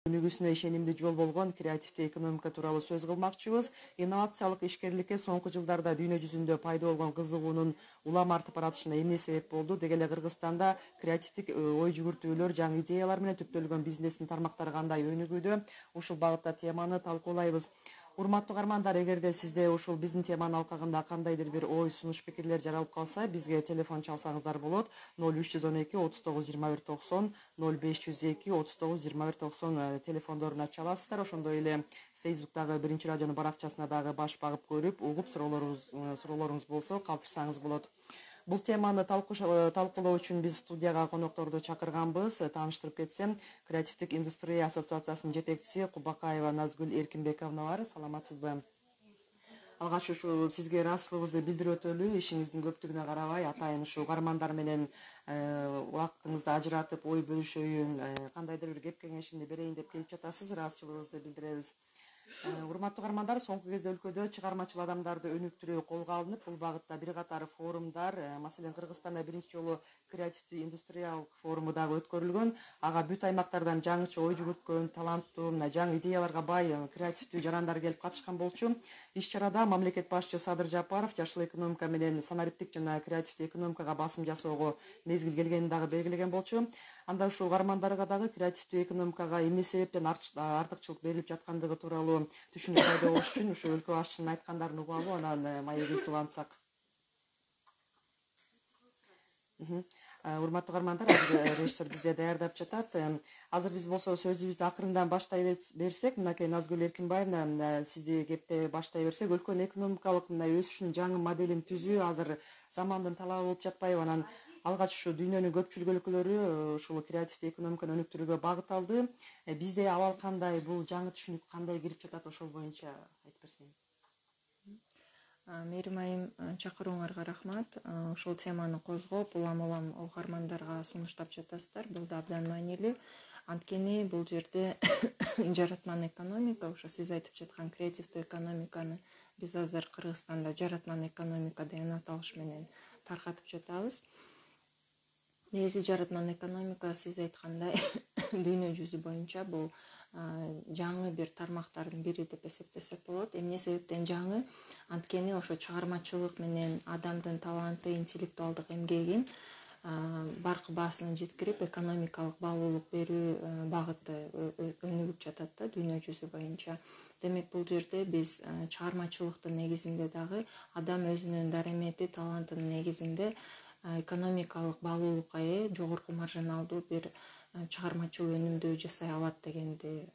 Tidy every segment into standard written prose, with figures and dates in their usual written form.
өнүгүүсүнө ишенимдүү жол болгон креативдүү экономика тууралуу сөз кылмакчыбыз. Инновациялык ишкерликке соңку жылдарда дүйнө жүзүндө пайда болгон кызыгуунун улам артып баратышына эмне себеп болду? Деги эле Кыргызстанда креативдик ой жүгүртүүлөр, жаңы идеялар менен түптөлгөн бизнестин тармактары кандай өнүгүүдө? Ушул багытта теманы талкуулайбыз. Урматтуу угармандар, эгерде сизде ушул биздин теманын алкагында кандайдыр бир ой, сунуш, пикирлер жаралып калса, бизге телефон чалсаңыздар болот. 0312 39 21 90, 0502 39 21 90 телефондоруна чаласыздар. Ошондой эле Facebook'тагы Биринчи радионун баракчасына дагы баш багып көрүп, угуп суроолоруңуз болсо калтырсаңыз болот. Бул теманы талкуулоо үчүн биз студияга конокторду чакырганбыз. Тааныштырып кетсем, Креативдик индустрия ассоциациясынын жетекчиси Кубакаева Назгүл Эркинбековна бар. Саламатсызбы? Алгач ушу сизге ыраазычылыгыбызды билдирип өтөлү. Ишиңиздин көптүгүнө карабай, атайын ушу угармандар менен убактыңызды ажыратып ой бөлүшөйүн, кандайдыр бир кеп кеңешимди берейин деп келип жатасыз. Ыраазычылыгыбызды билдиребиз. Урматтуу угармандар, соңку кезде өлкөдө чыгармачыл адамдарды өнүктүрүү колго алынып, бул багытта бир катар форумдар, маселен Кыргызстанда биринчи жолу креативдүү индустриялык форуму дагы өткөрүлгөн. Ага бүт аймактардан жаңыча ой жүгүрткөн, таланттуу, жаңы идеяларга бай креативдүү жарандар келип катышкан болчу. Иш-чарада мамлекет башчы Садыр Жапаров жашыл экономика менен санариптик жана креативдүү экономикага басым жасоого мезгил келгенин дагы белгилеген болчу. Анда ушул угармандарга дагы креативдүү экономикага эмне себептен артыкчылык берилип жаткандыгы тууралуу түшүнүк пайда болуш үчүн ушу өлкө башчынын айткандарын угалы, анан маегибизди улантсак. Урматтуу угармандар, режиссер бизде даярдап жатат. Азыр биз болсо сөзүбүздү акырындан баштай берсек, мынакей Назгүл Эркинбаевна, сизди кепте баштай берсек, өлкөнүн экономикалык өсүшүнүн жаңы моделин түзүү азыр замандын талабы болуп жатпайбы? Анан алгач ушу дүйнөнүн көпчүлүк өлкөлөрү ушул креативдүү экономиканы өнүктүрүүгө багыт алды. Бизде абал кандай, бул жаңы түшүнүк кандай кирип жатат, ошол боюнча айтып берсеңиз. Мээрим айым, чакырууңарга рахмат. Ушул теманы козгоп, улам угармандарга сунуштап жатасыздар. Бул да абдан маанилүү. Анткени бул жерде жаратман экономика, ошо сиз айтып жаткан креативдүү экономиканы биз азыр Кыргызстанда жаратман экономика деген аталыш менен таркатып жатабыз. Негизи жаратман экономика, сиз айткандай, дүйнө жүзү боюнча бул жаңы бир тармактардын бири деп эсептесек болот. Эмне себептен жаңы? Анткени ошо чыгармачылык менен адамдын таланты, интеллектуалдык эмгегин баркы баасына жеткирип, экономикалык баалуулук берүү багыты өнүгүп жатат да дүйнө жүзү боюнча. Демек, бул жерде биз чыгармачылыктын негизинде дагы адам өзүнүн даремети, талантынын негизинде экономикалык баалуулукка ээ, жогорку маржиналдуу бир чыгармачыл өнүмдү жасай алат дегенди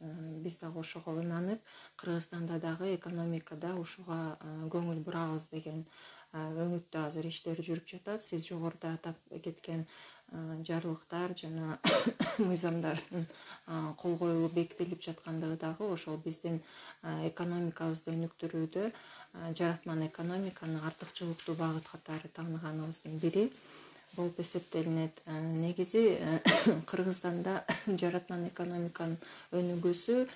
биз дагы ошого ынанып, Кыргызстанда дагы экономикада ушуга көңүл бурабыз деген өңүттө азыр иштер жүрүп жатат. Сиз жогоруда атап кеткен жарлыктар жана мыйзамдардын кол коюлуп бекитилип жаткандыгы дагы ошол биздин экономикабызды өнүктүрүүдө жаратман экономиканы артыкчылыктуу багыт катары тааныганыбыздын бири болуп эсептелинет. Негизи Кыргызстанда жаратман экономиканын өнүгүүсү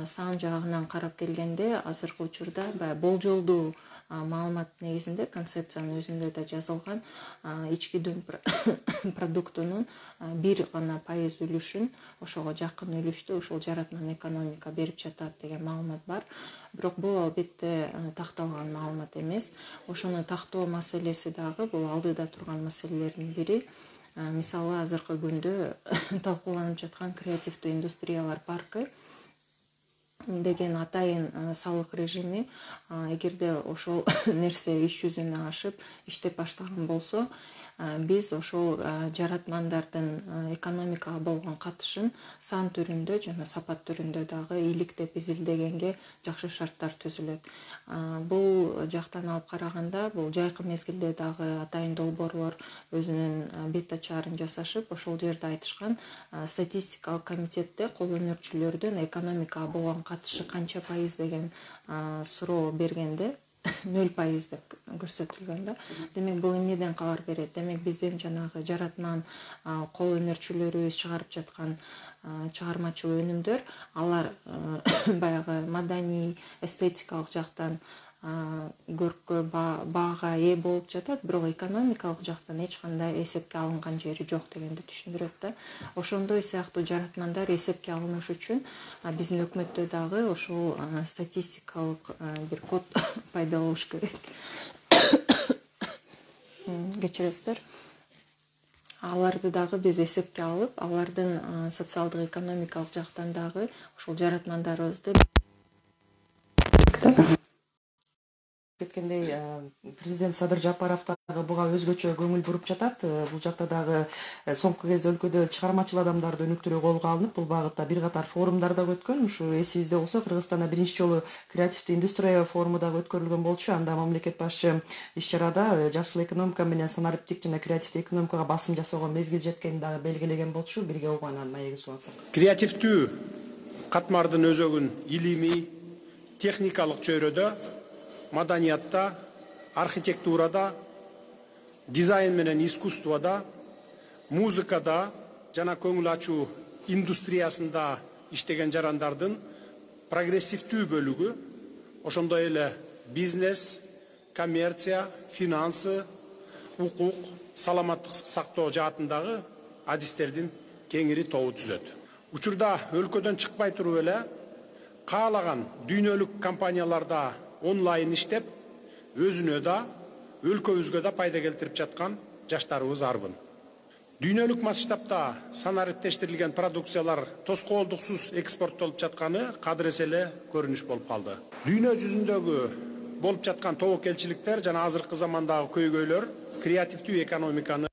сан жагынан карап келгенде азыркы учурда болжолдуу маалымат негизинде, концепциянын өзүндө да жазылган ички дүң продуктунун 1% үлүшүн, ошого жакын үлүштү ушул жаратман экономика берип жатат деген маалымат бар. Бирок бул албетте такталган маалымат эмес. Ошону тактоо маселеси дагы бул алдыда турган маселелердин бири. Мисалы, азыркы күндө талкууланып жаткан креативдүү индустриялар паркы деген атайын салык режими, эгерде ошол нерсе иш жүзүнө ашып иштеп баштаган болсо, биз ошол жаратмандардын экономикага болгон катышын сан түрүндө жана сапат түрүндө дагы иликтеп изилдегенге жакшы шарттар түзүлөт. Бул жактан алып караганда, бул жайкы мезгилде дагы атайын долбоорлор өзүнүн бет ачаарын жасашып, ошол жерде айтышкан статистикалык комитетте кол өнөрчүлөрдүн экономикага болгон катышы канча пайыз деген суроо бергенде 0% деп көрсөтүлгөн да. Демек, бул эмнеден кабар берет? Демек, биздин жанагы жаратман кол өнөрчүлөрүбүз чыгарып жаткан чыгармачыл өнүмдөр, алар баягы маданий, эстетикалык жактан көркө баага ээ болуп жатат, бирок экономикалык жактан эч кандай эсепке алынган жери жок дегенди түшүндүрөт да. Ошондой сыяктуу жаратмандар эсепке алыныш үчүн биздин өкмөттө дагы ошол статистикалык бир код пайда болуш керек. Кечиресиздер. Аларды дагы биз эсепке алып, алардын социалдык экономикалык жактан дагы ошол жаратмандарыбызды кеткендей президент Садыр Жапаров дагы буга өзгөчө көңүл буруп жатат. Бул жакта дагы соңку кезде өлкөдө чыгармачыл адамдарды өнүктүрүү колго алынып, бул багытта бир катар форумдар дагы өткөн. Ушу эсибизде болсо, Кыргызстанда биринчи жолу креативдүү индустрия форуму дагы өткөрүлгөн болчу. Анда мамлекет башчы иш-чарада жакшыл экономика менен санариптик жана креативдүү экономикага басым жасоого мезгил жеткенин дагы белгилеген болчу. Бирге угуп анан маегин сулансак. Креативдүү катмардын өзөгүн илимий, техникалык чөйрөдө, маданиятта, архитектурада, дизайн менен искусствода, музыкада жана көңүл ачуу индустриясында иштеген жарандардын прогрессивдүү бөлүгү, ошондой эле бизнес, коммерция, финансы, укук, саламаттык сактоо жаатындагы адистердин кеңири тобу түзөт. Учурда өлкөдөн чыкпай туруп эле каалаган дүйнөлүк компанияларда онлайн иштеп, өзүнө да, өлкөбүзгө да пайда келтирип жаткан жаштарыбыз арбын. Дүйнөлүк масштабта санариптештирилген продукциялар тоскоолдуксуз экспорттолуп жатканы кадыр эселе көрүнүш болуп калды. Дүйнө жүзүндөгү болуп жаткан тобокелчиликтер жана азыркы замандагы көйгөйлөр креативдүү экономиканы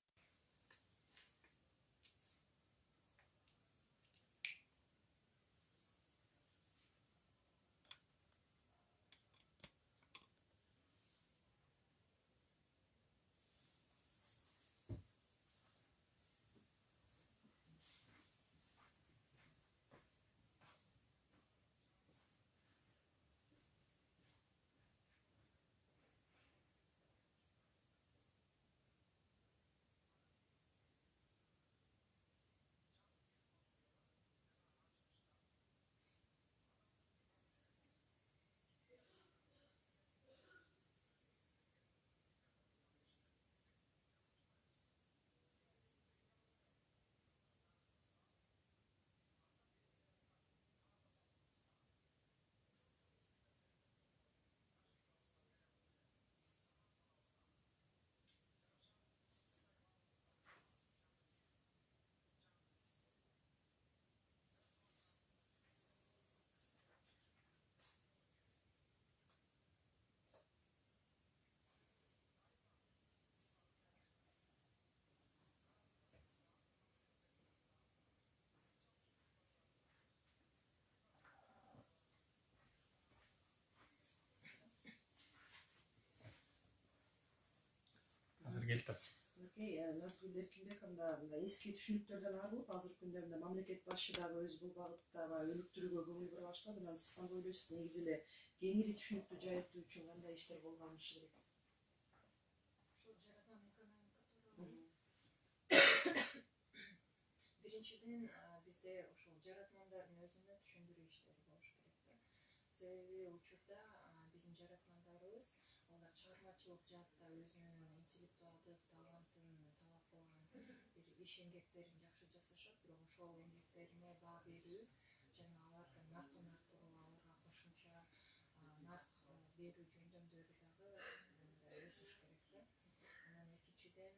Назгүл Эркинбек анда эски түшүнүктөрдөн арылып, азыркы күндө мамлекет башчы дагы өз бул багыттагы өнүктүрүүгө көңүл бура баштады. Анан сиз кандай ойлойсуз? Негизи эле кеңири түшүнүктү жайылтуу үчүн кандай иштер болгонышы керек? Ошол жаратман экономика тууралуу. Биринчиден бизде ошол жаратмандардын өзүнө түшүндүрүү иштери болуш керек да. Себеби учурда биздин жаратмандарыбыз алар чыгармачылык жаатта өзүнүн интеллектуалдык талантын талап кылган бир иш эмгектерин жакшы жасашат, бирок ошол эмгектерине баа берүү жана аларга наркын арттыруу, аларга кошумча нарк берүү жөндөмдөрү дагы өсүш керек да. Анан экинчиден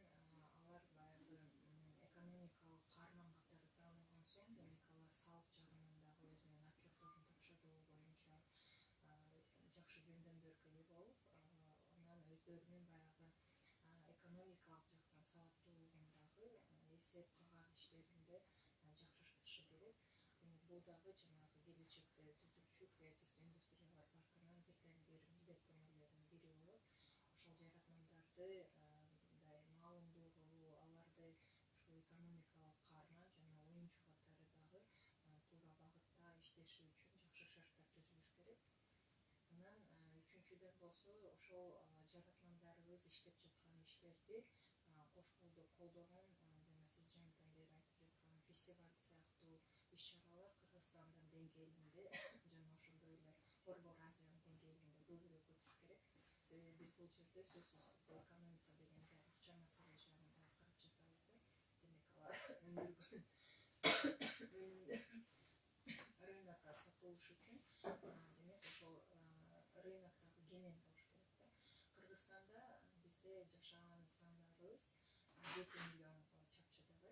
алар баягы экономикалык каарман катары таанылган соң, демек алар салык жагынан дагы өзүнүн отчетторун тапшыруу боюнча жакшы жөндөмдөргө ээ болуп, анан өздөрүнүн баягы экономикалык жактан сабаттуулугун дагы эсеп кагаз иштеринде жакшыртышы керек. Бул дагы жанагы келечекте түзүлчү креативдүү индустриялар паркынын бирден бир милдеттенмелеринин бири болот. Ошол жаратмандарды мындай маалымдуу кылуу, аларды ушул экономикалык каарман жана оюнчу катары дагы туура багытта иштеши үчүн жакшы шарттар түзүлүш керек. Анан үчүнчүдөн болсо, ошол жаратмандарыбыз иштеп жаткан иштерди кош колдогон жана сиз жанатан бери айтып жаткан фестиваль сыяктуу иш-чаралар Кыргызстандын деңгээлинде жана ошондой эле Борбор Азиянын деңгээлинде көбүрөөк өтүш керек. Biz bu жерде сөзсүз түрдө экономика дегенде акча маселе жагын карап жатабыз да. Демек алар өндүргөн рынокко сатылыш үчүн демек ошол рыноктогу кенен болуш керек да. Кыргызстанда бизде жашаган сандарыбыз 7 миллионго чапчыдагы.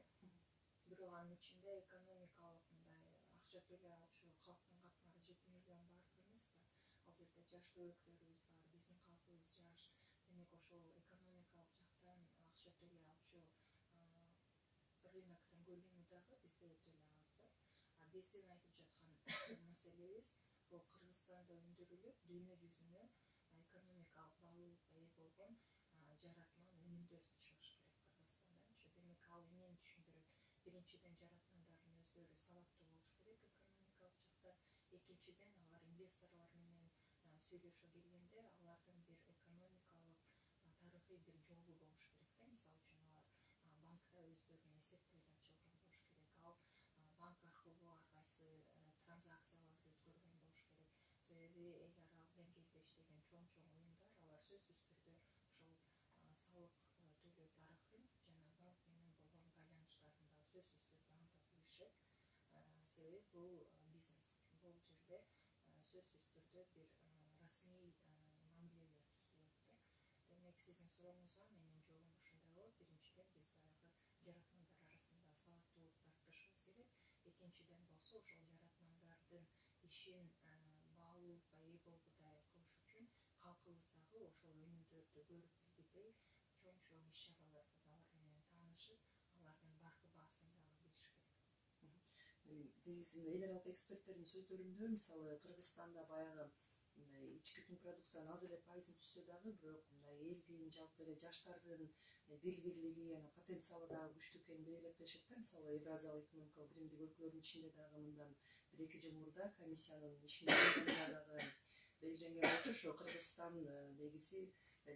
Бирок анын ичинде экономикалык мындай акча төлөй алчу калктын катмары 7 миллион бардык эмес да. Ал жерде жаш көбөктөрүбүз бар, биздин калкыбыз жаш. Демек ошол экономикалык жактан акча төлөй алчу рыноктун көлөмү дагы бизде өтө эле аз да. Биздин айтып жаткан маселебиз бул Кыргызстанда өндүрүлүп, дүйнө жүзүнө экономикалык баалуулукка ээ болгон жаратман өнүмдөр чыгыш керек Кыргызстанданчы. Демек ал эмнени түшүндүрөт? Биринчиден жаратмандардын өздөрү сабаттуу болуш керек экономикалык жактан. Экинчиден алар инвесторлор менен сүйлөшө келгенде алардын бир экономикалык тарыхый бир жолу болуш керек да. Мисалы үчүн алар банкта өздөрүнүн эсептерин ачылган болуш керек. Ал банк аркылуу ар кайсы транзакцияларды өткөргөн болуш керек. Себеби эл аралык деңгээлде иштеген чоң уюмдар алар сөзсүз түрдө ошол салык төлөө тарыхын жана банк менен болгон байланыштарын да сөзсүз түрдө аңдап билишет. Себеби бул бизнес. Бул жерде сөзсүз түрдө бир расмий мамилелер түзүлөт да. Демек сиздин сурооңузга менин жообум ушундай болот. Биринчиден биз баягы жаратмандар арасында сабаттуулукту арттырышыбыз керек. Экинчиден болсо ошол жаратмандардын ишин баалуулукка ээ болгудай кылыш үчүн калкыбыздагы ошол өнүмдөрдү көрүп билгидей чоң иш чаралар менен таанышып, алардын баркы баасын дагы билиш керек. Негизи эл аралык эксперттердин сөздөрүндө мисалы Кыргызстанда баягы ички бүтүн продукциянын аз эле пайызын түзсө дагы, бирок элдин жалпы эле жаштардын биргирлиги жана потенциалы дагы күчтүү экенин белгилеп беришет да. Мисалы Евразиялык экономикалык биримдик өлкөлөрдүн ичинде дагы мындан 1-2 жыл мурда комиссиянын ишине дагы белгиленген болчу ошо Кыргызстан негизи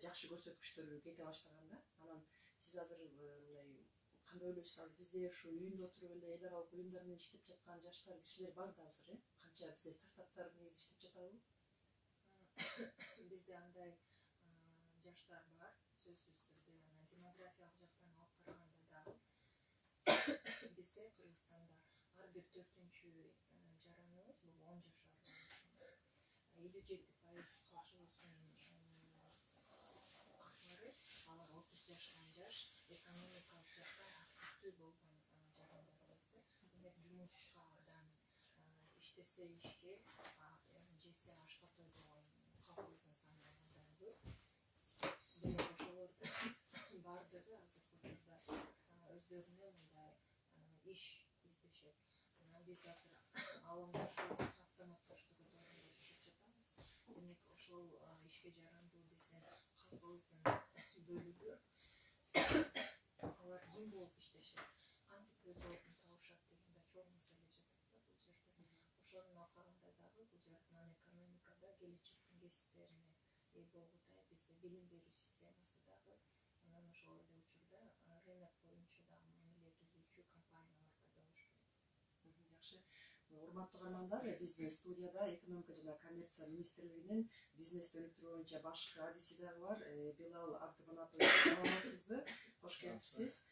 жакшы көрсөткүчтөр кете баштаган да. Анан сиз азыр мындай кандай ойлойсуз? Азыр бизде ушу үйүндө отуруп эле эл аралык уюмдар менен иштеп жаткан жаштар кишилер бар да азыр, канча бизде стартаптар негизи иштеп жатабы? Бизде андай жаштар бар, сөзсүз түрдө. Анан демографиялык жактан алып караганда дагы бизде Кыргызстанда ар бир 4-чү жараныбыз бул 10 жашар. 57% калчыбыздын катмары алар 30 жашкан жаш экономикалык жактан активдүү болгон жарандарыбыз да. Демек жумушкадан иштесе ишке, жесе ашка тойгон калкыбыздын саны андан көп. Демек ошолордун бардыгы азыркы учурда өздөрүнө мындай иш издешет. Анан биз азыр алымдашуу, автоматташтырууду жашап жатабыз. Демек ошол ишке жарандуу биздин калкыбыздын бөлүгү алар ким болуп иштешет, кантип өз ордун табышат деген да чоң маселе жатат да бул жерде. Ошонун алкагында дагы бул жаратман экономикада келечектин кесиптерине ээ болгудай бизде билим берүү системасы дагы анан ошол эле учурда рынок боюнча дагы мамиле түзүүчү компаниялар пайда болуш керек. Жакшы. Урматтуу каармандар, биздин студияда экономика жана коммерция министрлигинин бизнести өнүктүрүү боюнча башкы адиси дагы бар. Билал Абдыманапович, саламатсызбы? Кош келипсиз.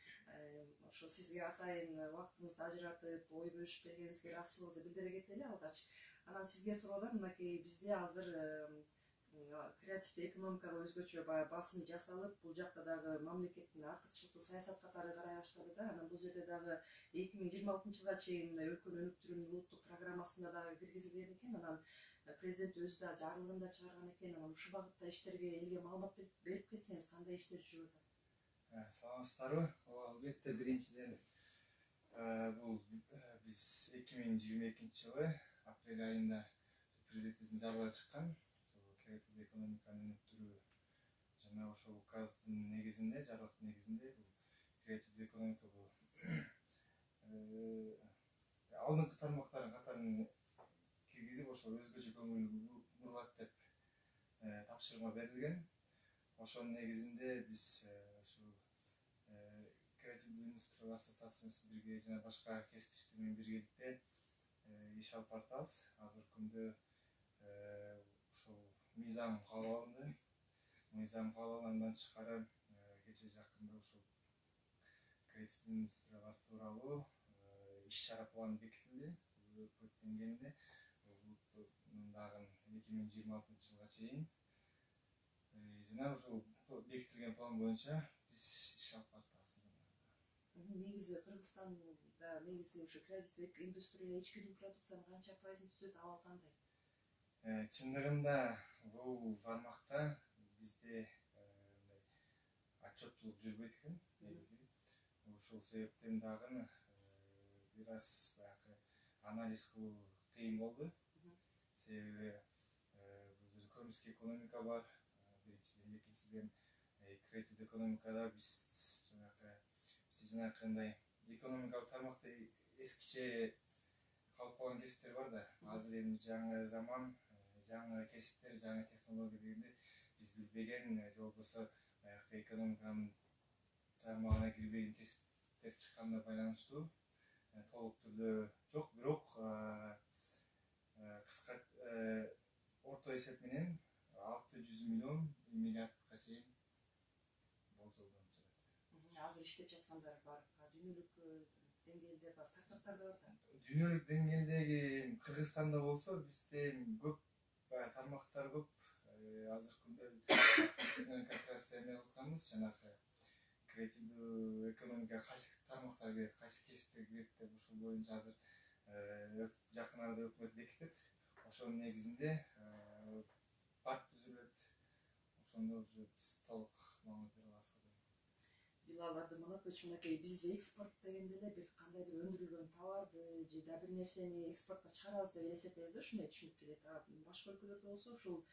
Ошо сизге атайын убактыңызды ажыратып, ой бөлүшүп бергениңизге ыраазычылыгыбызды билдире кетели алгач. Анан сизге суроолор мынакей, бизде азыр креативдүү экономикага өзгөчө басым жасалып, бул жакта дагы мамлекеттин артыкчылыктуу саясат катары карай баштады да. Анан бул жерде дагы 2026-жылга чейин өлкөнү өнүктүрүүнүн улуттук программасына дагы киргизилген экен. Анан президент өзү да жарлыгын да чыгарган экен. Анан ушул багытта иштерге элге маалымат берип кетсеңиз, кандай иштер жүрүп атат? Саламатсыздарбы? Албетте, биринчиден бул биз 2022-жылы апрель айында президенттин жарлыгы чыккан. Креативдүү экономиканы өнүктүрүү жана ошол указдын негизинде, жарлыктын негизинде бул креативдүү экономика бул алдыңкы тармактардын катарын киргизип, ошол өзгөчө көңүл бурулат деп тапшырма берилген. Ошонун негизинде биз ушул креативдүү индустрия ассоциациясы бирге жана башка кесиптештер менен биргеликте иш алып баратабыз. Азыркы күндө ушул мыйзам кабыл алынды. мыйзам кабыл алгандан тышкары кече жакында ушул креативдүү индустриялар тууралуу иш-чара планы бекитилди өкмөт деңгээлинде. Бул дагы 2026 жылга чейин жана ушул бекитилген план боюнча биз иш алып баратабыз. Негизи Кыргызстанда негизи ушу креативдик индустрия ички продукциянын канча пайызын түзөт, абал кандай? Чындыгында бул тармакта бизде отчеттуулук жүрбөйт экен негизи. Ошол себептен дагы бир аз баягы анализ кылуу кыйын болду. Себеби бул көмүскө экономика бар. Биринчиден, экинчиден креативдүү экономикада биз жанакындай экономикалык тармакта эскиче калып калган кесиптер бар да. Азыр эми жаңы заман, жаңы кесиптер, жаңы технология дегенде биз билбеген же болбосо экономиканын тармагына кирбеген кесиптер чыкканына байланыштуу толук түрдө жок, бирок кыска орто эсеп менен 600 миллиардка чейин болжолдонуп жатат. Азыр иштеп жаткандар бар, дүйнөлүк деңгээлде бар, стартаптар да бар да. Дүйнөлүк деңгээлдеги Кыргызстанда болсо бизде көп тармактар көп. Азыр күндө как раз эме кылганбыз, жанагы креативдүү экономика кайсы тармактар кирет, кайсы кесиптер кирет деп ушул боюнча азыр жакын арада өкмөт бекитет. Ошонун негизинде парк түзүлөт. Ошондо уже биз толук маалымат бере алабыз. Билаларды манат бөчмөнөкей, биз экспорт дегенде эле бир кандайдыр өндүрүлгөн товарды же да бир нерсени экспортко чыгарабыз деп элестетебиз да, ушундай түшүнүп келет. Башка өлкөлөрдө болсо ушул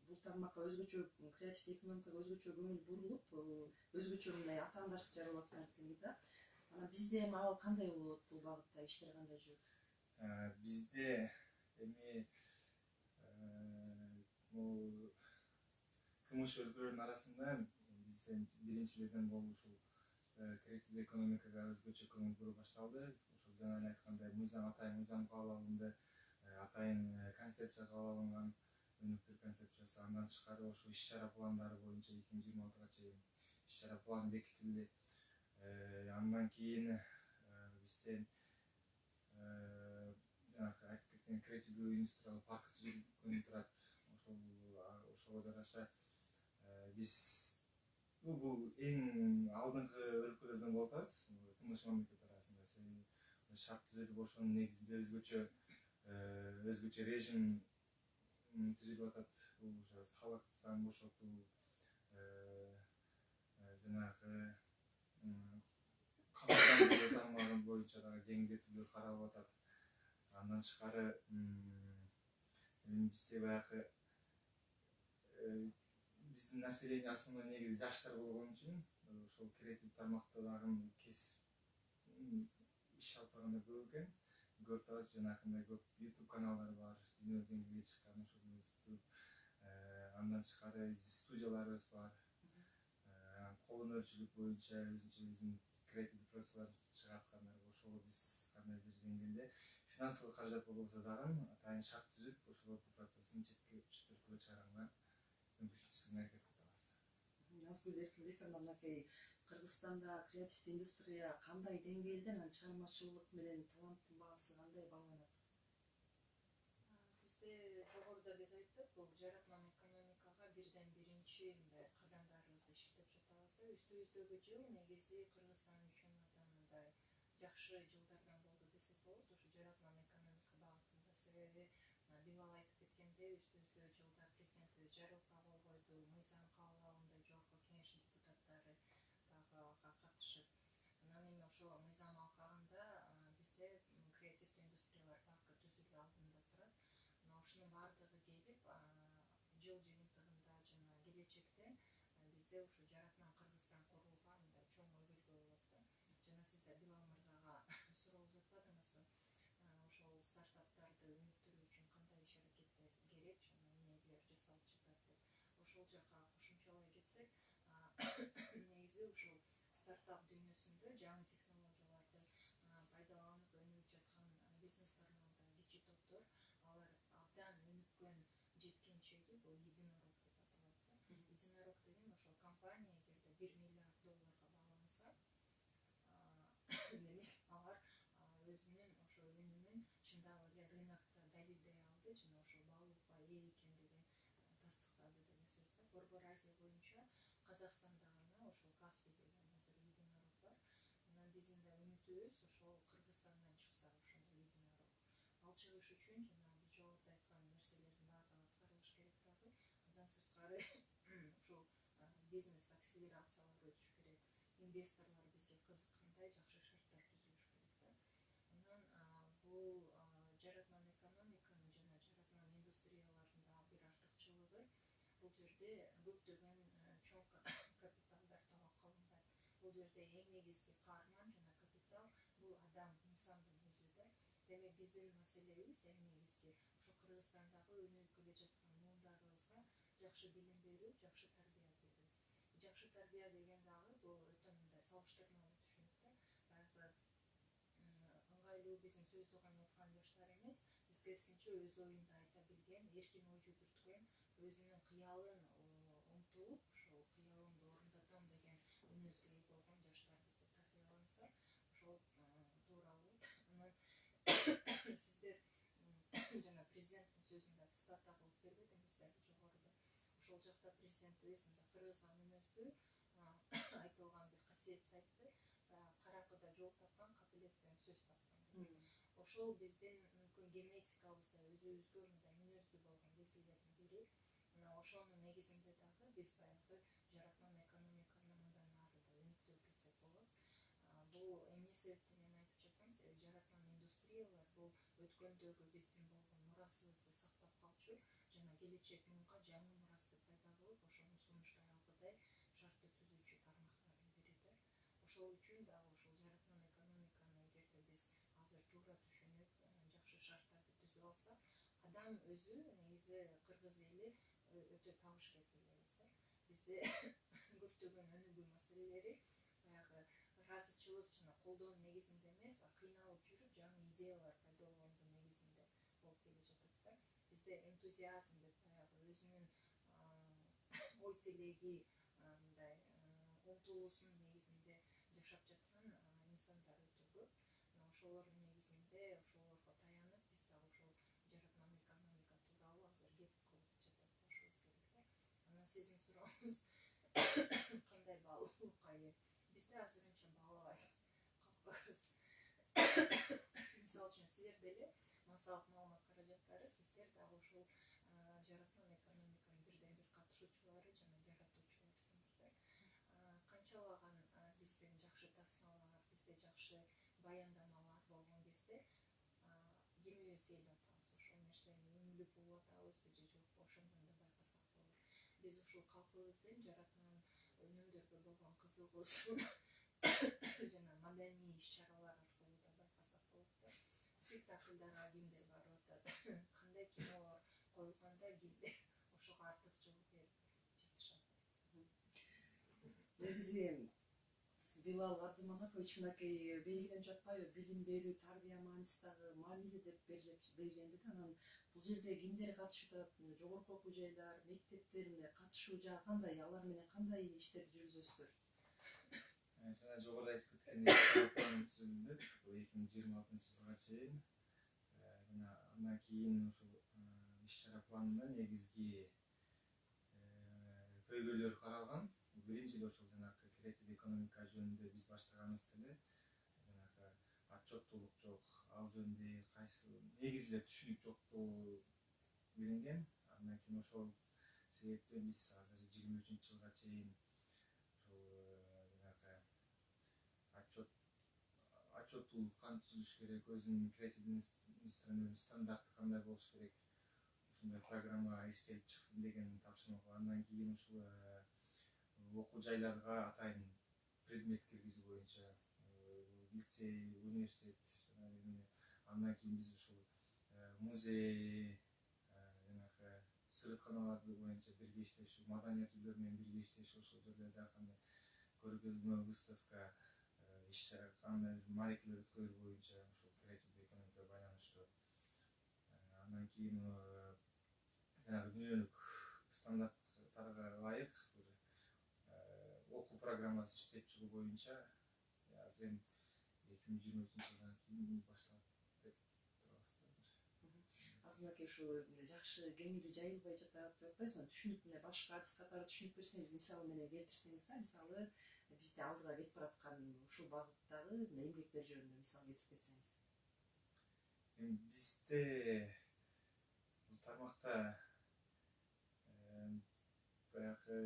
бул тармакка өзгөчө, креативдүү экономикага өзгөчө көңүл бурулуп, өзгөчө мындай атаандашып жаралып аткан экен да. Анан бизде эми абал кандай болот, бул багытта иштер кандай жүрөт? Бизде эми бул кмш өлкөлөрүнүн арасында бизден биринчилерден болуп ушул креативдүү экономикага өзгөчө көңүл бура башталды. Ушул жана айткандай атайын мыйзам кабыл алынды, атайын концепция кабыл алынган, өнүктүрүү концепциясы. Андан тышкары ошол иш-чара пландары боюнча 2026 чейин иш-чара план бекитилди. Андан кийин бизден айтып кеткен креативдүү индустриялык парк түзүлгөнү турат. Ошого жараша биз бул эң алдыңкы өлкөлөрдөн болуп атабыз, кмш мамлекет арасында. Себеби шарт түзүлүп ошонун негизинде өзгөчө режим түзүлүп атат. Бул уже салыктан бошотуу, жанагы камсыздандыруу тармагы боюнча дагы жеңилдетүүлөр каралып атат. Андан тышкары бизде баягы биздин население основной негизи жаштар болгон үчүн ошол креатив тармакта дагы иш алып баргандар көп экен. Көрүп атабыз, жанакындай көп YouTube каналдары бар, дүйнөлүк деңгээлге чыккан ошол YouTube. Андан тышкары студияларыбыз бар. Кол өнөрчүлүк боюнча өзүнчө биздин креативдүү процессор чыгарткандар, ошого биз кандайдыр деңгээлде финансылык каражат болбосо дагы атайын шарт түзүп, ошол процесстин четке чыгарганга мүмкүнчүлүгүн аракет кылабыз. Назгүл Эркинбек, мынакей Кыргызстанда креативдүү индустрия кандай деңгээлде, анан чыгармачылык менен таланттын баасы кандай бааланат? Бизде жогоруда биз айттык, бул жаратман экономикага бирден биринчи кадамдарыбызды иштеп жатабыз да. Үстүбүздөгү жыл негизи Кыргызстан үчүн мындай жакшы жылдардан болду десек болот, ушу жаратман экономика багытында. Себеби Билал айтып кеткендей, үстүбүздөгү жылда президентибиз жарыялап койду, мыйзам кабыл алынды, жогорку кеңештин депутаттары дагы ага катышып. Анан эми ошол мыйзам алкагында бизде креативдүү индустриялар паркы түзүлүү алдында турат. Ушунун баардыгы келип, жыл жыйынтыгында жана келечекте бизде ушу жаратман Кыргызстан курууга мындай чоң өгүлгө болот да. Жана сиз да Билал мырзага суроо узатпадыңызбы? Ошол стартаптарды өнүктүрүү үчүн кандай иш-аракеттер керек жана эмнелер жасалып жатат деп. Ошол жака кошумчалай кетсек, негизи ушул стартап дүйнөсүндө жаңы технологияларды пайдаланып өнүгүп жаткан бизнес тармагында кичи топтор, алар абдан өнүккөн жеткен чеги бул единорог деп аталат да. ошол компания эгерде $1 миллиард багаланса, демек алар өзүнүн ошо өнүмүн чындап эле рынокто далилдей алды жана ошол баалуулукка ээ экендигин тастыктады деген сөз да. Борбор Азия боюнча Казакстанда гана ошол Каспий деген азыр единорог бар. Анан биздин да үмүтүбүз ошол Кыргызстандан чыкса ошондой единорог. Ал чыгыш үчүн жана бул жогоруда айткан нерселердин баардыгы аткарылыш керек дагы. Андан сырткары ушул бизнес акселерациялар өтүш керек. Инвесторлор бизге кызыккандай жакшы шарттар түзүлүш керек да. Анан бул жаратман экономиканын жана жаратман индустриялардын дагы бир артыкчылыгы, бул жерде көптөгөн чоң капиталдар талап кылынбайт. Бул жерде эң негизги каарман жана капитал бул адам, инсандын өзү да. Демек биздин маселебиз эң негизги ошо Кыргызстандагы өнүгүп келе жаткан муундарыбызга жакшы билим берүү, жакшы тарбия берүү. Жакшы тарбия деген дагы бул өтө мындай салыштырмалуу түшүнүк да. Баягы ыңгайлуу биздин сөздү гана уткан жаштар эмес, тескерисинче өз оюнду айта билген, эркин ой жүгүрткөн, өзүнүн кыялын умтулуп, ошол кыялымды орундатам деген мүнөзгө ээ болгон жаштар бизде тарбияланса, ошол туура болот. Анан сиздер жана президенттин сөзүн да цитата кылып бербедиңиздер жогоруда. Ошол жакта президентибиз кыргызга мүнөздүү айтылган бир касиетти айтты. Каракыда жол тапкан капилеттен сөз тапкан деп. Ошол биздин мүмкүн генетикабызда өзүбүзгө мындай мүнөздүү болгон белгилердин бири. Мына ошонун негизинде дагы биз баягы жаратман экономиканы мындан ары да өнүктүрүп кетсек болот. Бул эмне себептен мен айтып жатам? Себеби жаратман индустриялар бул өткөндөгү биздин болгон мурасыбызды сактап калчу жана келечек муунга жаңы мурасты пайда кылып, ошону сунуштай алгыдай шартты түзүүчү тармактардын бири да. Ошол үчүн дагы ошол жаратман экономиканы эгерде биз азыр туура түшүнүп, жакшы шарттарды түзүп алсак, адам өзү негизи кыргыз эли өтө табышкер билебиз да. Бизде көптөгөн өнүгүү маселелери баягы ыраазычылык жана колдоонун негизинде эмес, кыйналып жүрүп жаңы идеялар пайда болгондун негизинде болуп келе жатат да. Бизде энтузиазм деп баягы өзүнүн ой тилеги, мындай умтулуусунун негизинде жашап жаткан инсандар өтө көп. Ошолордун негизинде, ошолорго таянып, биз дагы ошол жаратман экономика тууралуу азыр кеп кылып жатат башыбыз керек да. Анан сиздин сурооңуз кандай баалуулукка ээ? Бизде азырынча баалабай калкыбыз. Мисалы үчүн силер деле массалык маалымат каражаттары, сиздер дагы ушул жаратман экономиканын бирден бир катышуучулары жана жаратуучуларысыңар да. Канчалаган биздин жакшы тасмалар, бизде жакшы баяндамалар болгон кезде кимибиз келип атабыз, ошол нерсени үңүлүп угуп атабызбы же жокпу, ошондон да байкасак болот. Биз ушул калкыбыздын жаратман өнүмдөргө болгон кызыгуусун жана маданий иш-чаралар аркылуу да байкасак болот да. Спектакльдарга кимдер барып атат, кандай кинолор коюлганда кимдер ошого артыкчылык берип жатышат. Негизи Билал Абдуманапович мынакей белгиленип жатпайбы, билим берүү, тарбия мааниси дагы маанилүү деп белгиленди да. Анан бул жерде кимдер катышып атат? Жогорку окуу жайлар, мектептер эмне катышуу жагы кандай? Алар менен кандай иштерди жүргүзөсүздөр? Жана жогоруда айтып кеткендей, план түзүлдү. Бул 2026-жылга чейин. Жана андан кийин ушул иш-чара планында негизги көйгөйлөр каралган. Биринчиде ошол жанагы креатив экономика жөнүндө биз баштаганыбыз деле жанагы отчеттуулук жок, ал жөнүндө кайсы негизилер түшүнүк жоктугу билинген. Андан кийин ошол себептен биз азыр 23-жылга чейин ушул жанагы отчеттуулук кантип түзүлүш керек, өзүнүн креатив индустриянын стандарты кандай болуш керек, ушундай программа иштелип чыксын деген тапшырма. Андан кийин ушул окуу жайларга атайын предмет киргизүү боюнча лицей, университет, андан кийин биз ушул музей, жанагы сүрөтканалар боюнча бирге иштешүү, маданият үйлөрү менен бирге иштешүү, ошол жерлерде ар кандай көргөзмө, выставка, иш-чара, кандай маарекелер өткөрүү боюнча ушул креативдүү экономикага байланыштуу. Андан кийин жанагы дүйнөлүк стандарттарга ылайык программасы иштеп чыгуу боюнча азыр эми 2023 жылдан кийин башталат деп турабыз. Азыр мынакей ушу жакшы кеңири жайылбай жатат деп атпайсызбы? Түшүнүк менен башка адис катары түшүнүп берсеңиз, мисалы менен келтирсеңиз да, мисалы бизде алдыга кетип бараткан ушул багыттагы эмгектер жөнүндө мисал келтирип кетсеңиз. Эми бизде бул тармакта баягы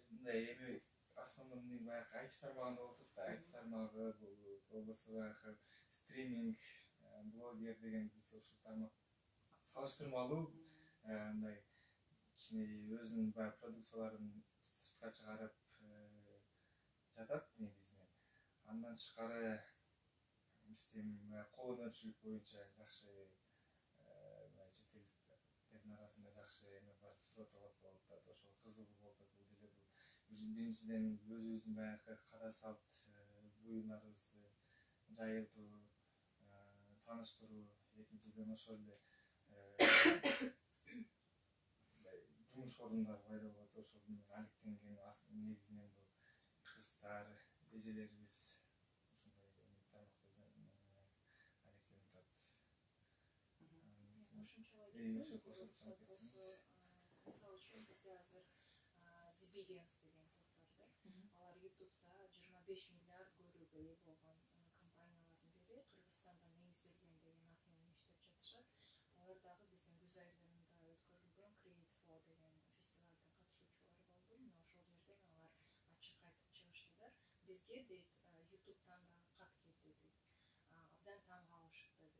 мындай эми основной баягы IT тармагында отуруп да, IT тармагы бул болбосо баягы стриминг, блогер деген биз ушул тармак салыштырмалуу мындай кичине өзүнүн баягы продукцияларын сыртка чыгарып жатат негизинен. Андан тышкары бизде колдонуучулук боюнча жакшы чет элдердин арасында жакшы эме бар, сурет алып атат, ошол кызыгуу болуп атат. Бул деле бул биринчиден өзүбүздүн баягы када салт буюмдарыбызды жайылтуу, тааныштыруу, экинчиден ошол эле жумуш орундары пайда болот. Ошол алектенген негизинен бул кыздар, эжелерибиз ушундай тармакта алектенип атат. Ошончолой кетсем, уруксат болсо, мисалы үчүн бизде азыр Dibilians деген топ бар да. Алар YouTube'да 25 миллиард көрүүгө ээ болгон компаниялардын бири, Кыргызстанда негизделген деген ат менен иштеп жатышат. Алар дагы биздин күз айларында өткөрүлгөн Create For деген фестивалда катышуучулар болду. Мына ошол жерден алар ачык айтып чыгыштыдар. Бизге дейт YouTube'дан дагы кат келди дейт. Абдан таң калышты дейт.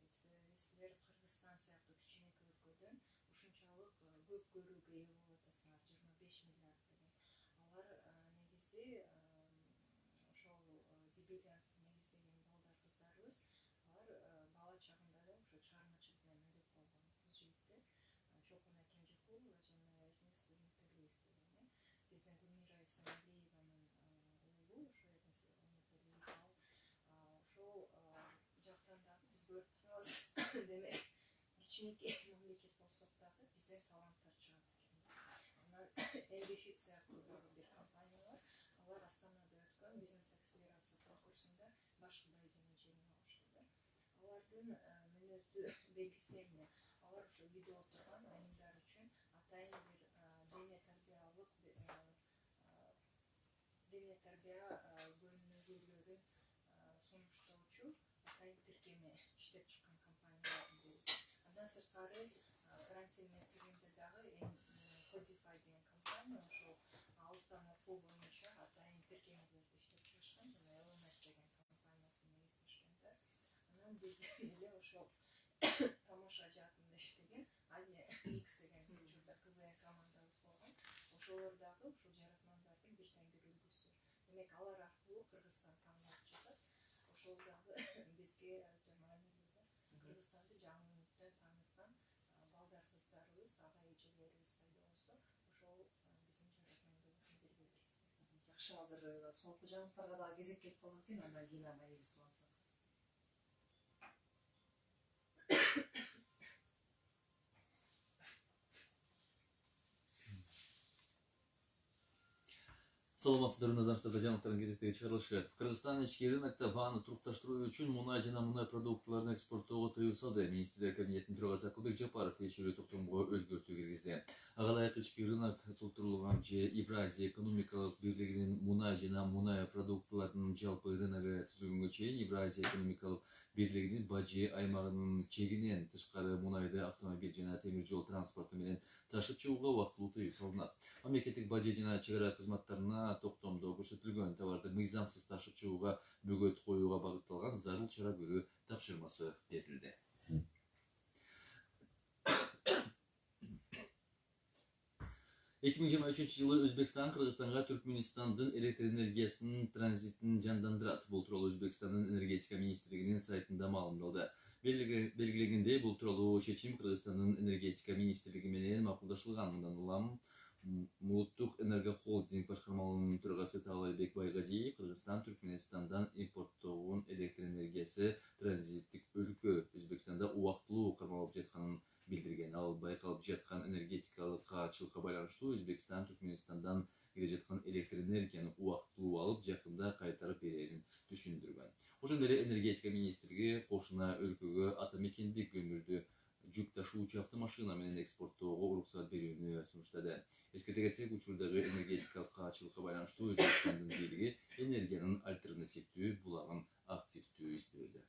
Силер Кыргызстан сыяктуу кичинекей өлкөдөн ушунчалык көп көрүүгө ээ болуп атасыңар, 25 миллиард деген. Алар негизи ошол Dibilians'ты негиздеген балдар кыздарыбыз, алар бала чагында эле ошо чыгармачылык менен өлөп калган кыз жигиттер. Чолпон Акенжекулова жана Эрнест Үмүталиев деген. Биздин Гүлмира Исамалиеванын уулу ошо Эрнест Үмүталиев. Ошол жактан дагы биз көрүп турабыз. Демек, кичинекей мамлекет болсок дагы бизден таланттар чыгат экен. Анан Envifit сыяктуу бир компания бар. Алар Астанада өткөн бизнес акселерация конкурсунда баш бәйгени жеңип алышты. Алардын мүнөздүү белгиси эмне? Алар ошо үйдө отурган айымдар үчүн атайын бир дене тарбия көнүгүүлөрүн сунуштоочу атайын тиркеме иштеп чыккан компания бул. Андан сырткары карантин мезгилинде дагы Codify деген компания ошол алыстан окуу боюнча атайын тиркемелерди иштеп чыгышкан, жана LMS деген компаниясын негиздешкендер. Анан бизде эле ошол тамаша жаатында иштеген Азия X деген учурда КВН командабыз болгон. Ошолор дагы ушул жаратмандардын бирден бир үлгүсү. Демек, алар аркылуу Кыргызстан таанылып жатат. Ошол дагы бизге өтө маанилүү да. Кыргызстанды жаңы үмүттөн тааныткан балдар кыздарыбыз, ага эжелерибиз пайда болсо, ошол биздин жаратмандыгыбыздын бир белгиси. Жакшы, азыр соңку жаңылыктарга дагы кезек келип калган экен, андан кийин маегибизди улантсак. Саламатсыздар, назарыңыздарда жаңалыктардын кезектеги чыгарылышы. Кыргызстан ички рынокто бааны турукташтыруу үчүн мунай жана мунай продукцияларын экспорттоого тыюу салды. Министрлер кабинетинин төрагасы Акылбек Жапаров тиешелүү токтомго өзгөртүү киргизди. Ага ылайык ички рынок толтурулган же Евразия экономикалык бирлигинин мунай жана мунай продукцияларынын жалпы рыногу түзүлгөнгө чейин Евразия экономикалык бирлигинин бажы аймагынын чегинен тышкары мунайды автомобиль жана темир жол транспорту менен ташып чыгууга убактылуу тыюу салынат. Мамлекеттик бажы жана чек ара кызматтарына токтомдо көрсөтүлгөн товарды мыйзамсыз ташып чыгууга бөгөт коюуга багытталган зарыл чара көрүү тапшырмасы берилди. 2023 жылы Өзбекстан Кыргызстанга Түркмөнстандын электр энергиясынын транзитин жандандырат. Бул тууралуу Өзбекстандын энергетика министрлигинин сайтында маалымдалды. Белгиленгендей, бул тууралуу чечим Кыргызстандын энергетика министрлиги менен макулдашылган. Мындан улам Мулуттук энергохолдинг башкармалыгынын төрагасы Таалайбек Байгазиев Кыргызстан Түркмөнстандан импорттогон электр энергиясы транзиттик өлкө Өзбекстанда убактылуу кармалып жатканын билдирген. Ал байкалып жаткан энергетикалык каатчылыкка байланыштуу байланыштуу Өзбекстан, Түркменистандан келе жаткан электр энергияны убактылуу алып, жакында кайтарып берерин түшүндүргөн. Ошондой эле энергетика министрлиги кошуна өлкөгө атамекендик көмүрдү жүк ташуучу автомашина менен экспорттоого уруксат берүүнү сунуштады. Эскерте кетсек, учурдагы энергетикалык каатчылыкка байланыштуу Өзбекстандын бийлиги энергиянын альтернативдүү булагын активдүү издөөдө.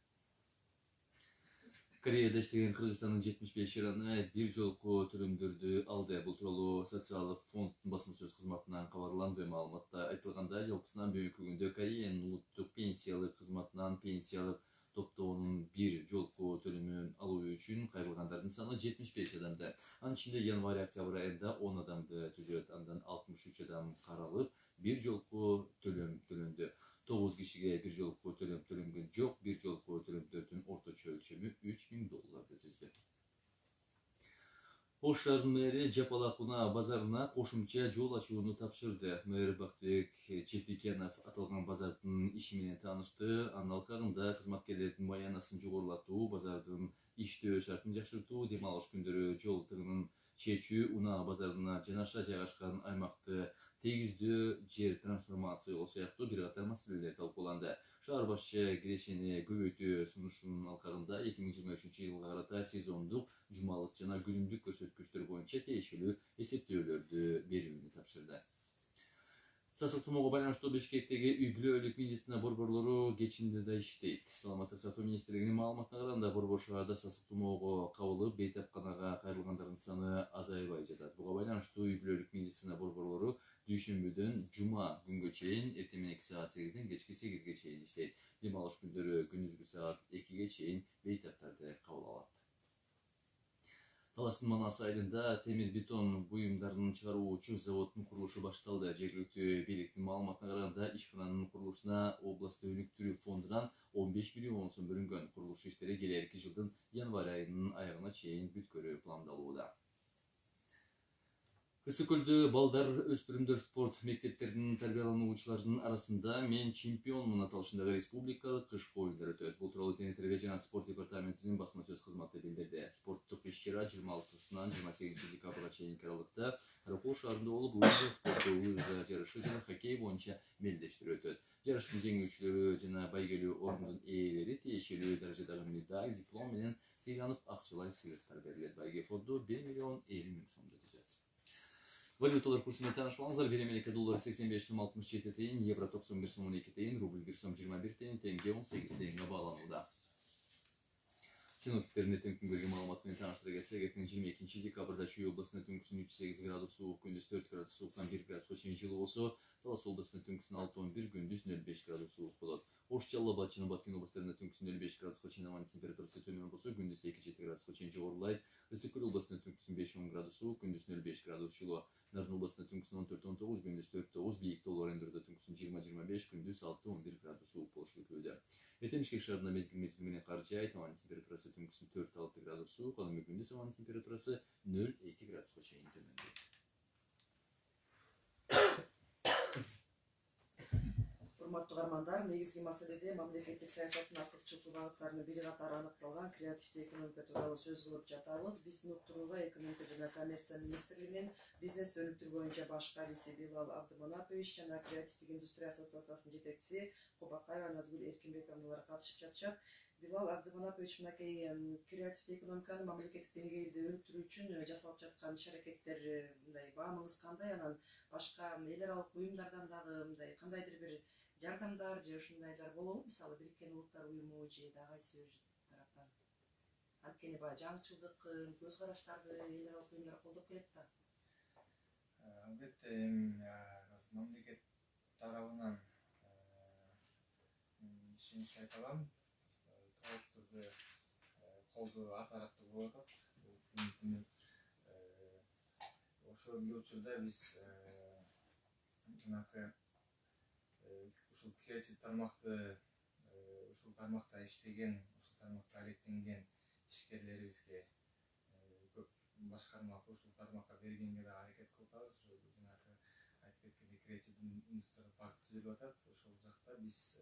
Кореяда иштеген Кыргызстандын 75 жараны бир жолку төлөмдөрдү алды. Бул тууралуу социалдык фонддун басма сөз кызматынан кабарланды. Маалыматта айтылгандай, жалпысынан бүгүнкү күндө Кореянын улуттук пенсиялык кызматынан пенсиялык топтоонун бир жолку төлөмүн алуу үчүн кайрылгандардын саны 75 адамды. Анын ичинде январь-октябрь айында 10 адамды түзөт. Андан 63 адам каралып, бир жолку төлөм төлөндү. 9 кишиге бир жолку төлөм төлөнгөн жок. Бир жолку төлөмдөрдүн орточо өлчөмү $3000 түздү. Ош шаарынын мэри Жапалак унаа базарына кошумча жол ачууну тапшырды. Мэр Бактыбек Четикенов аталган базардын иши менен таанышты. Анын алкагында кызматкерлердин маянасын жогорулатуу, базардын иштөө шартын жакшыртуу, дем алыш күндөрү жол тыгынын чечүү, унаа базарына жанаша жайгашкан аймакты тийгиздөө, жер трансформациялоо сыяктуу бир катар маселелер талкууланды. Шаар башчы кирешени көбөйтүү сунушунун алкагында 2023-жылга карата сезондук, жумалык жана күнүмдүк көрсөткүчтөр боюнча тиешелүү эсептөөлөрдү берүүнү тапшырды. Сасык тумоого байланыштуу Бишкектеги үй-бүлөлүк медицина борборлору кечинде да иштейт. Саламаттык сактоо министрлигинин маалыматына караганда, борбор шаарда сасык тумоого кабылып, бейтапканага кайрылгандардын саны азайбай жатат. Буга байланыштуу үй-бүлөлүк медицина борборлору дүйшөмбүдөн жума күнгө чейин эртең мененки саат 8ден кечки 8ге чейин иштейт. Дем алыш күндөрү күндүзгү саат 2ге чейин бейтаптарды кабыл алат. Таластын Манас айылында темир бетон буюмдарын чыгаруучу заводдун курулушу башталды. Жергиликтүү бийликтин маалыматына караганда, ишкананын курулушуна област өнүктүрүү фондунан 15 миллион сом бөлүнгөн. Курулуш иштери келерки жылдын январь айынын аягына чейин бүткөрүү пландалууда. Ысык-Көлдө балдар, өспүрүмдөр спорт мектептеринин тарбиялануучуларынын арасында "Мен чемпионмун" аталышындагы республикалык кышкы оюндар өтөт. Бул тууралуу Дене тарбия жана спорт департаментинин басма сөз кызматы билдирди. Спорттук иш-чара 26-сынан 28 декабрга чейинки аралыкта Каракол шаарында болуп, лыжа спорту, лыжа жарышы жана хоккей боюнча мелдештер өтөт. Жарыштын жеңүүчүлөрү жана байгелүү ордундун ээлери тиешелүү даражадагы медаль, диплом менен сыйланып, акчалай сыйлыктар берилет. Байге фонду 1 миллион 50 миң сомду түзөт. Валюталар курсуна таанышып алыңыздар. Бир америка доллары 85 сом 67 тыйын, евро 91 сом 12 тыйын, рубль 1 сом 21 тыйын, тенге 18 тыйынга бааланууда. Синоптиктердин эртең күнгөргө маалыматы менен тааныштыра кетсек, эртең 22 декабрда Чүй областынын түнкүсүн 3-8 градус суук, күндүз 4 градус сууктан 1 градуска чейин жылуу болсо, Талас областынын түнкүсүн 6-11, күндүз 0-5 градус суук болот. Ош, Жалал абад жана Баткен областарынын түнкүсүн 0-5 градуска чейин ауанын температурасы төмөн болсо, күндүз 2-7 градуска чейин жогорулайт. Ысык-Көл областынын түнкүсүн 5-10 градус суук, күндүз 0-5 градус жылуу. Нарын областынын түнкүсүн 14-19, күндүз 4-9, бийик тоолор райондордо түнкүсүн 20-25, күндүз 6-11 градус суук болушу күтүлүүдө. Эртең Бишкек шаарында мезгил менен кар жаайт, ауанын температурасы түнкүсүн 4-6 градус суук, ал эми күндүз ауанын температурасы 0-2 градуска чейин төмөндөйт. Урматтуу угармандар, негизги маселеде мамлекеттик саясаттын артыкчылыктуу багыттарынын бир катары аныкталган креативдүү экономика тууралуу сөз кылып жатабыз. Биздин уктурууга экономика жана коммерция министрлигинин бизнести өнүктүрүү боюнча баш кадиси Билал Абдыманапович жана креативдик индустрия ассоциациясынын жетекчиси Кубакаева Назгүл Эркинбековналар катышып жатышат. Билал Абдыманапович, мынакей креативдүү экономиканы мамлекеттик деңгээлде өнүктүрүү үчүн жасалып жаткан иш-аракеттер мындай баамыңыз кандай? Анан башка эл аралык уюмдардан дагы мындай кандайдыр бир жардамдар же ушундайлар болобу? Мисалы Бириккен Улуттар уюму же дагы кайсы бир тараптан. Анткени баягы жаңычылдык көз караштарды эл аралык уюмдар колдоп келет да. Албетте, мамлекет тарабынан ишенич айта алам. Толук түрдө колдоо аппараттуу болуп атат. Ошол учурда биз жанагы ушул креатив тармакты ушул тармакта иштеген, ушул тармакта алектенген ишкерлерибизге көп башкармалык ушул тармакка бергенге да аракет кылып атабыз. Ошол жанагы айтып кеткендей креатив индустрия парк түзүлүп атат. Ошол жакта биз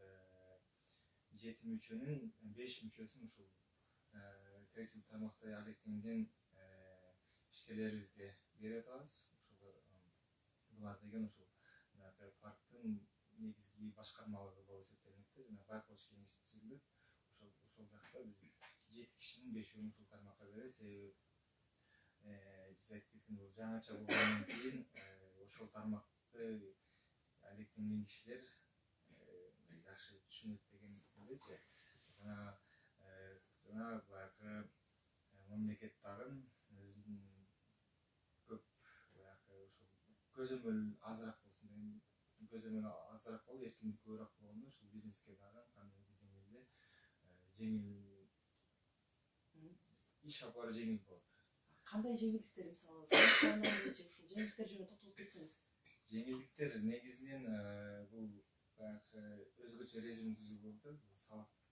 7 мүчөнүн 5 мүчөсүн ушул креатив тармакта алектенген ишкерлерибизге берип атабыз. Ушул булар деген ушул парктын негизги башкармалыгы болуп эсептелинет да, жана байкоочу кеңеши түзүлүп, ошол жакта биз 7 кишинин 5-өөсүн ушул тармакка беребиз. Себеби сиз айтып кеткендей бул жаңача болгондон кийин ошол тармакты алектенген кишилер жакшы түшүнөт деген элечи. Жана баягы мамлекет дагы өзүнүн көп баягы ушул көзөмөл азыраак болсун деген, көзөмөл азыраак болуп, эркиндик көбүрөөк болгондо ушул бизнеске дагы кандай бир деңгээлде жеңил иш алып баруу жеңил болот. Кандай жеңилдиктер мисалы салыктарынан же ушул жеңилдиктер жөнүндө токтолуп кетсеңиз? Жеңилдиктер негизинен бул баягы өзгөчө режим түзүүгө болот.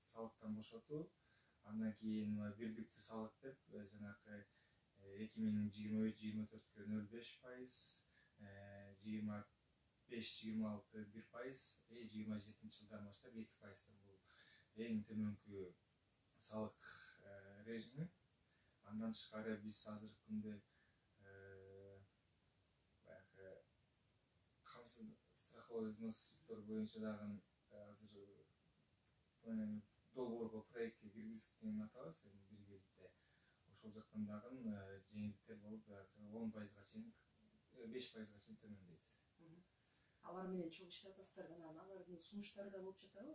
Салыктан бошотуу, андан кийин бирдиктүү салык деп жанагы 2023-24 0,5%, 25-26 1%, 27 жылдан баштап 2%. Бул эң төмөнкү салык режими. Андан тышкары биз азыркы күндө баягы камсыз страховой взностор боюнча дагы азыр долбоорго проектке киргиздик атабыз биргеликте. Ошол жактан дагы жеңилдиктер болуп 10%га чейин, 5%га чейин төмөндөйт. Алар менен чогуу иштеп атасыздар, анан алардын сунуштары да болуп жатабы?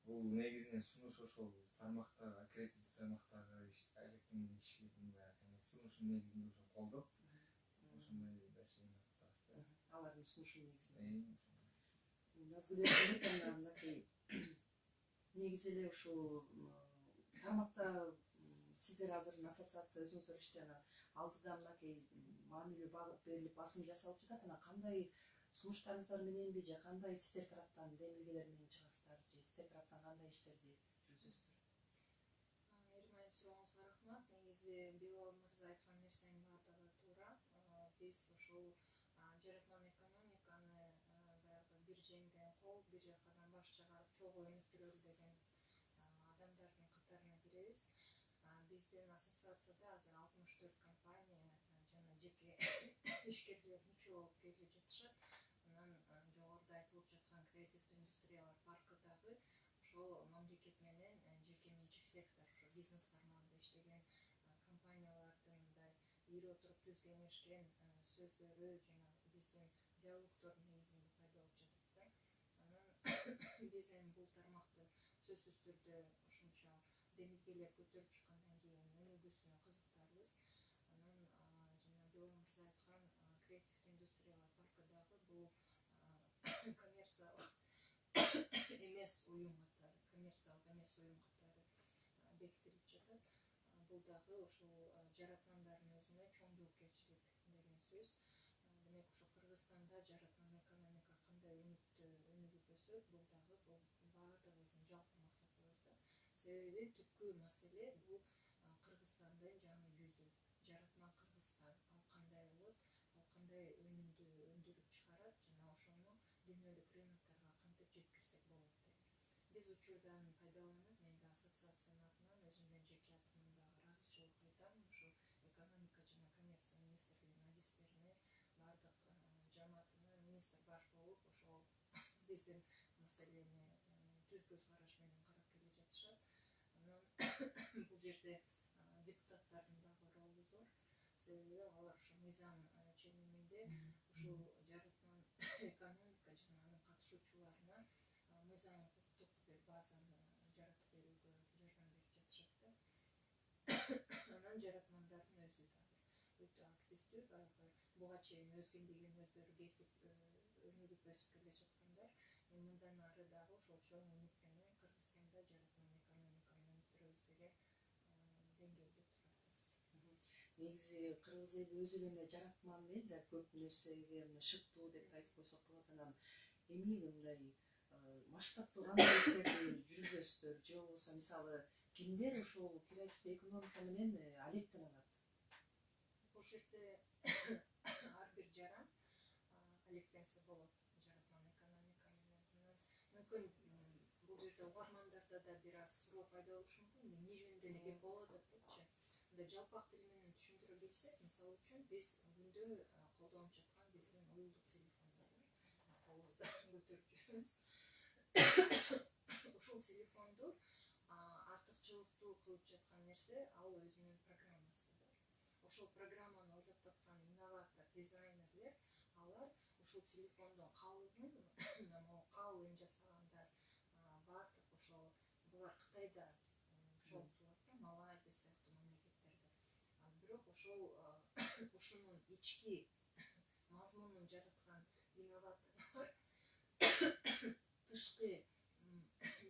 Бул негизинен сунуш ошол тармактагы, креативдүү тармактагы алектенген кишилердин сунушун негизинде ошо колдоп, ошондой дайчилик атабыз да. Алардын сунушун негизинде. Назгүл эми мынакей негизи эле ушул тармакта сиздер азыр ассоциация өзүңүздөр иштей, анан алдыда мынакей маанилүү багып берилип басым жасалып жатат. Анан кандай сунуштарыңыздар мененби же кандай сиздер тараптан демилгелер менен чыгасыздар, же сиздер тараптан кандай иштерди жүргүзөсүздөр? Эрмайым, сурооңузга рахмат. Негизи Билал мырза айткан нерсенин баардыгы туура. Биз ушул жаратман экономиканы баягы бир жеңден кол, бир жакадан баш чыгарып чогуу өнүктүрөлү деген адамдардын катарына киребиз. Биздин ассоциацияда азыр 64 компания жана жеке ишкерлер мүчө болуп келип жатышат. Анан жогоруда айтылып жаткан креативдүү индустриялар паркы дагы ошол мамлекет менен жеке менчик сектор, ошо бизнес тармагында иштеген компаниялардын мындай ири отуруп түзгенишкен сөздөрү жана биздин диалогдор негизинде пайда болуп жатат да. Анан биз эми бул тармакты сөзсүз түрдө ушунча демилгелер көтөрүп чыккандан кийин өнүгүүсүнө кызыктарбыз. Анан жана Билал мырза айткан креативдүү индустриялар паркы дагы бул коммерциялык эмес уюм катары бекитилип жатат. Бул дагы ушул жаратмандардын өзүнө чоң жоопкерчилик деген сөз. Демек ошо Кыргызстанда жаратман экономика кандай өнүгүп өсөт, бул дагы баардыгыбыздын жалпы максатыбыз да. Себеби түпкү маселе бул Кыргызстандын жаңы жүзү, жаратман Кыргызстан, ал кандай болот, ал кандай өнүмдү өндүрүп чыгарат жана ошону дүйнөлүк рынокторго кантип жеткирсек болот деген. Биз учурдан пайдаланып, мен да ассоциациянын атынан, өзүмдүн жеке атымдан дагы ыраазычылык айтам. Ошо экономика жана коммерция министрлигинин адистерине, баардык жамаатына министр баш болуп, ошол биздин маселени түз көз караш менен карап келе жатышат. Анан бул жерде депутаттардын дагы ролу зор. Себеби алар ошо мыйзам ченеминде ушул жаратман экономика жана анын катышуучуларына мыйзам укуктук бир базаны жаратып берүүгө жардам берип жатышат да. Анан жаратмандардын өзү дагы өтө активдүү, баягы буга чейин өз кимдигин өздөрү кесип өнүгүп өсүп келе жаткандар. Мындан ары дагы ошол чоң үмүт менен Кыргызстанда жаратман экономиканы өнүктүрөбүз деген деңгээлде турат. Негизи кыргыз эли өз эле жаратман да көп нерсеге шыктуу деп айтып койсок болот. Анан эми мындай масштабтуу кандай иштерди жүргүзөсүздөр, же болбосо мисалы кимдер ошол креативдүү экономика менен алектене алат? Бул жерде ар бир жаран алектенсе болот жаратман экономика менен. Мүмкүн бул жерде угармандарда да бир аз суроо пайда болушу мүмкүн. Эмне жөнүндө эле кеп болот депчи. Жалпак тил менен түшүндүрө билсек, мисалы үчүн биз күндө колдонуп жаткан биздин уюлдук телефон көтөрүп жүрөбүз. Ушул телефонду артыкчылыктуу кылып жаткан нерсе ал өзүнүн программасы бар. Ошол программаны ойлоп тапкан инноватор, дизайнерлер алар ушул телефондун калыбын калыбын жасагандар баардык ошол булар Кытайда чогултулат да, Малайзия сыяктуу мамлекеттерде. Бирок ошол ушунун ички мазмунун жараткан инноваторлор тышкы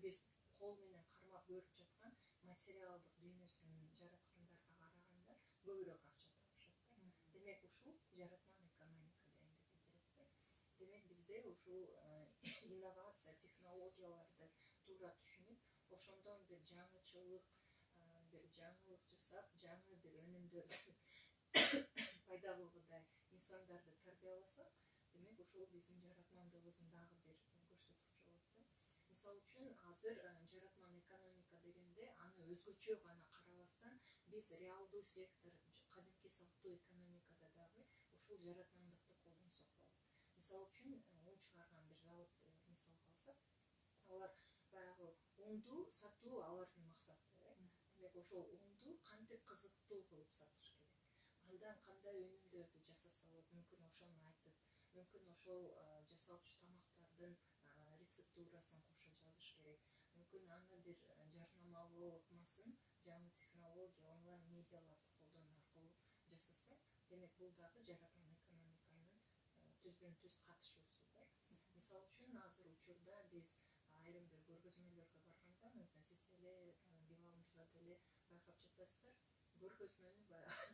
биз кол менен кармап көрүп жаткан материалдык дүйнөсүн жараткандарга караганда көбүрөөк акча табышат да. Демек ушул жаратман экономика дегенди билдирет да. Демек бизде ушул инновация, технологияларды туура түшүнүп, ошондон бир жаңычылык жасап, жаңы бир өнүмдөрдү пайда кылгыдай инсандарды тарбияласак, демек ошол биздин жаратмандыгыбыздын дагы бир көрсөткүчү болот да. Мисалы үчүн азыр жаратман экономика дегенде аны өзгөчө гана карабастан биз реалдуу сектор, кадимки салттуу экономикада дагы ушул жаратмандыкты колдонсок болот. Мисалы үчүн un чыгарган бир заводду мисалга алсак, алар баягы унду сатуу алардын максаты. Демек ошол унду кантип кызыктуу кылып сатыш керек. Андан кандай өнүмдөрдү жасаса болот, мүмкүн ошону айтып, мүмкүн ошол жасалчу тамактардын рецептурасын кошо жазыш керек. Мүмкүн аны бир жарнамалоо ыкмасын жаңы технология, онлайн медиаларды колдонуу аркылуу жасаса, демек бул дагы жаратман экономиканын түздөн түз катышуусу да. Мисалы үчүн азыр учурда биз айрым бир көргөзмөлөргө барганда, мүмкүн сиз деле, Билал мырза деле байкап жатасыздар, көргөзмөнү баягы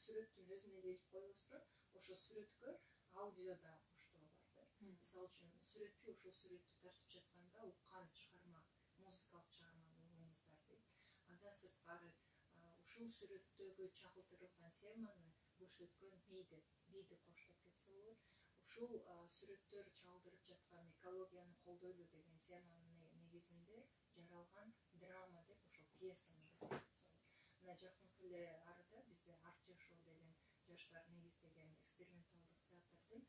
сүрөттүн өзүнө эле илип койбостон, ошо сүрөткө аудио да коштоо бар да. Мисалы үчүн сүрөтчү ошол сүрөттү тартып жатканда уккан чыгарма, музыкалык чыгарманы угуңуздар дейт. Андан сырткары ушул сүрөттөгү чагылдырылган теманы көрсөткөн бийди коштоп кетсе болот. Ушул сүрөттөр чалдырып жаткан экологияны колдойлу деген теманын негизинде жаралган драма деп ошол пьесаны көрсөтсө болот. Мына жакынкы эле арада бизде Арт жашоо деген жаштар негиздеген эксперименталдык театрдын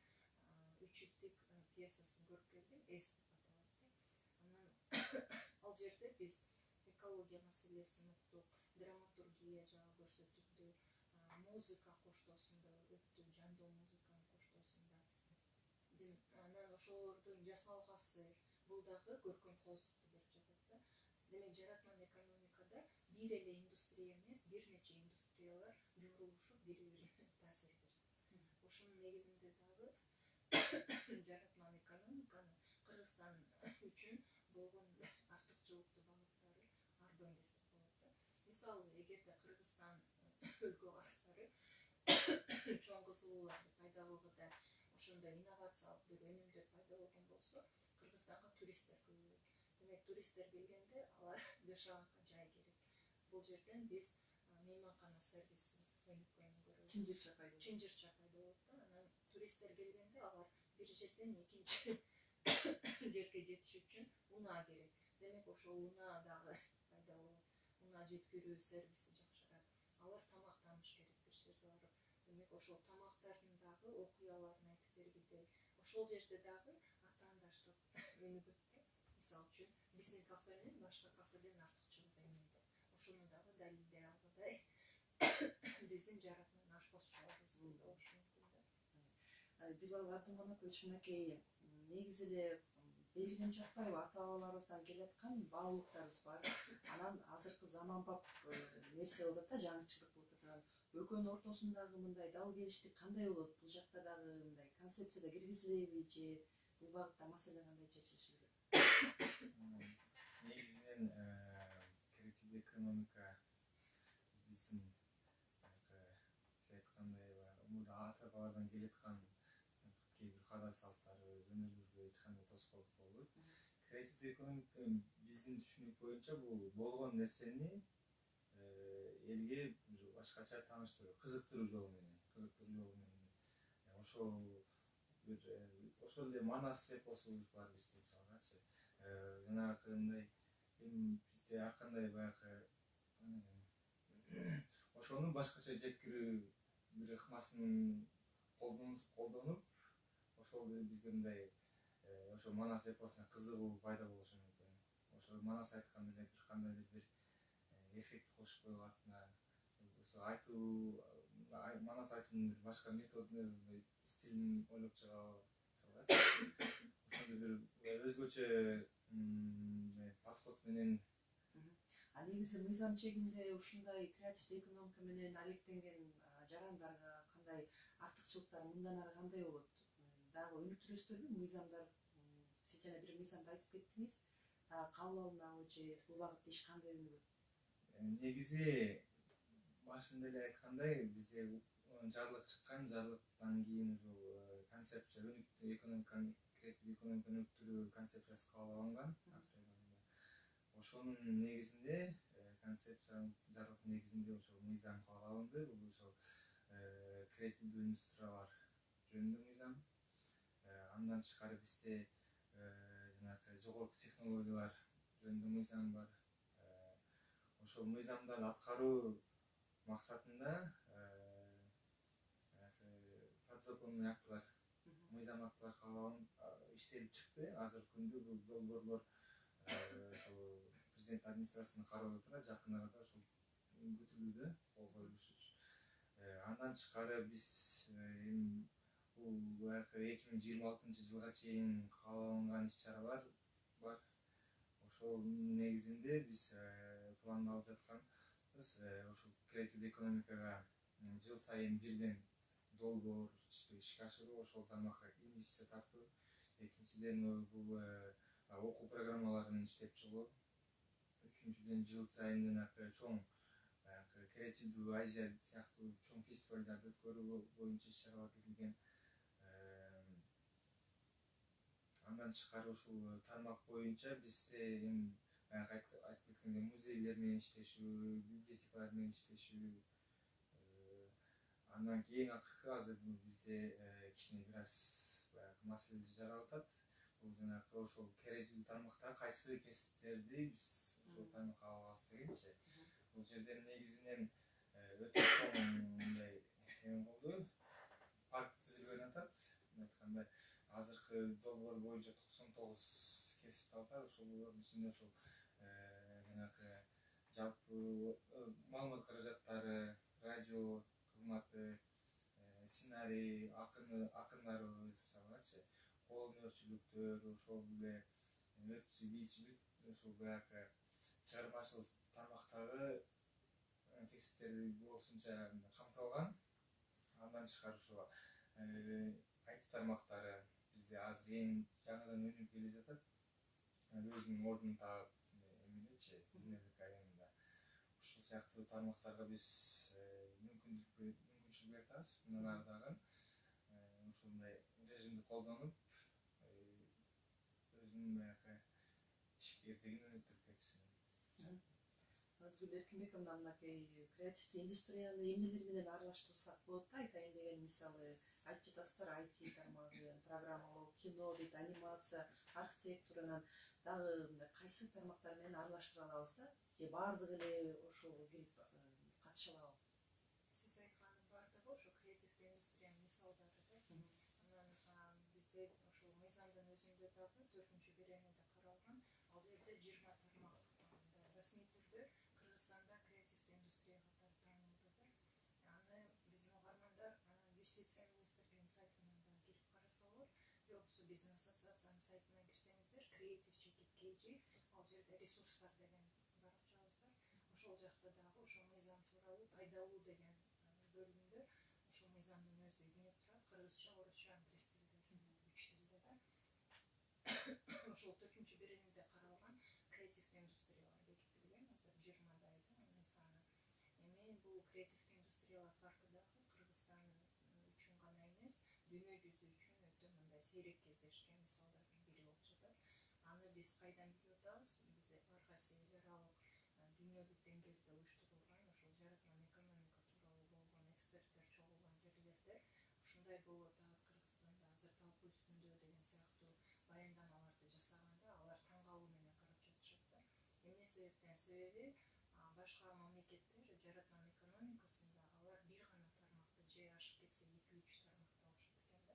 3 илдик пьесасын көрүп келдим, Эс деп аталат да. Анан ал жерде биз экология маселесин уктук, драматургия жагы көрсөтүлдү, музыка коштоосунда өттү, жандуу музыканын коштоосунда. Анан ошолордун жасалгасы бул дагы көркөм кооздукту берип жатат да. Демек жаратман экономикада бир эле индустрия эмес, бир нече индустриялар журулушуп бири-бирине таасир берет. Ошонун негизинде дагы жаратман экономиканы Кыргызстан үчүн болгон артыкчылыктуу багыттары аргөн десек болот да. Мисалы, эгерде Кыргызстан өлкө калктары чоң кызылууларды пайда кылгыдай ошондой инновациялык бир өнүмдөр пайда болгон болсо, Кыргызстанга туристтер көбөйөт. Демек туристтер келгенде алар жашаганга жай керек. Бул жерден биз мейманкана сервисин өнүккөнүн көрөбүз. Чынжырча пайда болот да. Анан туристтер келгенде алар бир жерден экинчи жерге жетиш үчүн унаа керек. Демек ошол унаа дагы пайда болот. Унаа жеткирүү сервиси жакшырат. Алар тамактаныш керек бир жерге барып. Демек ошол тамактардын дагы окуяларын айтып бергидей. Ошол жерде дагы атаандаштык өнүгөт да. Мисалы үчүн биздин кафенин башка кафеден артыкчылыгы эмнеде? Ошону дагы далилдей алгыдай биздин жаратман ашпозчуларыбыз болушу мүмкүн да. Билал Абдыманокович, мынакей негизи эле берген жакпайбы, ата бабаларыбыздан келаткан баалуулуктарыбыз бар. Анан азыркы заманбап нерсе болуп атат да, жаңычылык болуп атат. Экөөнүн ортосундагы мындай дал келиштик кандай болот? Бул жакта дагы мындай концепцияда киргизилеби же бул багытта маселе кандай чечилиши керек? Негизинен креативдүү экономика биздин сиз айткандай мурда ата бабадан келаткан кээ бир каада салттары, өнүгүүгө эч кандай тоскоолдук болбойт. Креативдүү экономика биздин түшүнүк боюнча бул болгон нерсени элге бир башкача тааныштыруу, кызыктыруу жолу менен. Ошол эле манас эпосубуз бар бизде, мисалгачы. Жанагы мындай бизде ар кандай баягы ошону башкача жеткирүү бир ыкмасын колдонуп, ошол бизге мындай ошо манас эпосуна кызыгуу пайда болушу мүмкүн. Ошо манас айтканда эле бир кандайдыр бир эффект кошуп коюп артына ошо айтуу манас айтуунун бир башка методун стилин ойлоп чыга салат. Ошондой бир өзгөчө подход менен. А негизи мыйзам чегинде ушундай креативдүү экономика менен алектенген жарандарга кандай артыкчылыктар мындан ары кандай болот? Дагы өнүктүрөсүздөрбү мыйзамдар? Сиз жана бир мыйзамды айтып кеттиңиз. Кабыл алынабы же бул багытта иш кандай өнүгөт? Негизи башында эле айткандай бизде жарлык чыккан, жарлыктан кийин ушул концепция өнүктүү экономиканы, креативдүү экономиканы өнүктүрүү концепциясы кабыл алынган. Ошонун негизинде концепциянын жарлыктын негизинде ошол мыйзам кабыл алынды. Бул ошол креативдүү индустриялар жөнүндө мыйзам. Андан тышкары бизде жанагы жогорку технологиялар жөнүндө мыйзам бар. Ошол мыйзамдарды аткаруу максатында подзаконный актылар, мыйзам актылар кабыл алынып иштелип чыкты. Азыркы күндө бул долбоорлор ошол президент администрациясынын кароосунда турат. Жакын арада ошол күтүлүүдө кол коюлушу үчүн. Андан тышкары биз бул 2026-жылга чейин кабыл алынган иш-чаралар бар. Ошол негизинде биз пландалып жатканыбыз ошол креативдүү экономикага жыл сайын бирден долбоор ишке ашыруу, ошол тармакка инвестиция тартуу. Экинчиден бул окуу программаларын иштеп чыгуу. Үчүнчүдөн жыл сайын чоң креативдүү Азия сыяктуу чоң фестивалдарды өткөрүү боюнча иш-чаралар кирилген. Андан тышкары ушул тармак боюнча бизде айтып кеткендей музейлер менен иштешүү, библиотекалар менен иштешүү. Андан кийин акыркы азыр бизде кичине бир аз маселелер жаралып атат. Бул жанагы ошол креативдүү тармактагы кайсы кесиптерди биз ушул тармакка алабыз дегенчи. Бул жерден негизинен өтө чоң мындай болду. Парк түзүлгөн атат. Айтканда азыркы долбоор боюнча 99 кесип атат. Ошолордун ичинде ошол жанагы жалпы маалымат каражаттары, радио кызматы, сценарий, акындар мисалгачы, кол өнөрчүлүктөр, ошол эле өртчү, бийчилик, ошол баягы чыгармачылык тармактагы кесиптерди болушунча камтылган. Андан тышкары ошо IT тармактары бизде азыр эң жаңадан өнүгүп келе жатат. Өзүнүн ордун таап эмнечи динамика айында. Ушул сыяктуу тармактарга биз мүмкүнчүлүк беребиз. Мындан ары дагы ушундай режимди колдонуп өзүнүн баягы ишкердигин өнүктүрүп кетишин. Назгүл Эркинбековна, мынакей креативдүү индустрияны эмнелер менен аралаштырсак болот да, айтайын деген мисалы айтып жатасыздар, IT тармагы, программалоо, кино дейт, анимация, архитектуранан дагы кайсы тармактар менен аралаштыра алабыз да? Же баардыгы эле ошого кирип катыша алабы? Сиз айткандын баардыгы ошо креативдүү индустриянын мисалдары да. Анан бизде ошол мыйзамдын өзүндө дагы 4-беренеде каралган. Ал жерде 20 тармак расмий түрдө Кыргызстанда креативдүү индустрия катары таанылды. Аны биздин угармандар юстиция министрлигинин сайтынан да кирип караса болот. Же болбосо биздин ассоциациянын сайтына кирсеңиздер, creative-kg, ал жерде ресурстар деген баракчабыз бар. Ошол жакта дагы ошо мыйзам тууралуу пайдалуу деген бөлүмдө ошол мыйзамдын өзү илинип турат. Кыргызча, орусча, англис тилде, 3 тилде да. Ошол 4-беренеде каралган креативдүү индустриялар бекитилген. Азыр 20 анын саны. Эми бул креативдүү индустриялар паркы дагы Кыргызстан үчүн гана эмес, дүйнө жүзү үчүн өтө мындай сейрек кездешкен мисалдардын бири болуп жатат. Аны биз кайдан билип атабыз? Биз ар кайсы эл аралык дүйнөлүк деңгээлде уюштурулган ошол жараткан экономика тууралуу болгон эксперттер чогулган жерлерде ушундай болуп атат Кыргызстанда азыр талкуу үстүндө деген сыяктуу баяндамаларды жасаганда алар таң калуу менен карап жатышат да. Эмне себептен? Себеби башка мамлекеттер жараткан экономикасында алар бир гана тармакты же ашып кетсе 2-3 тармакты алышат экен да.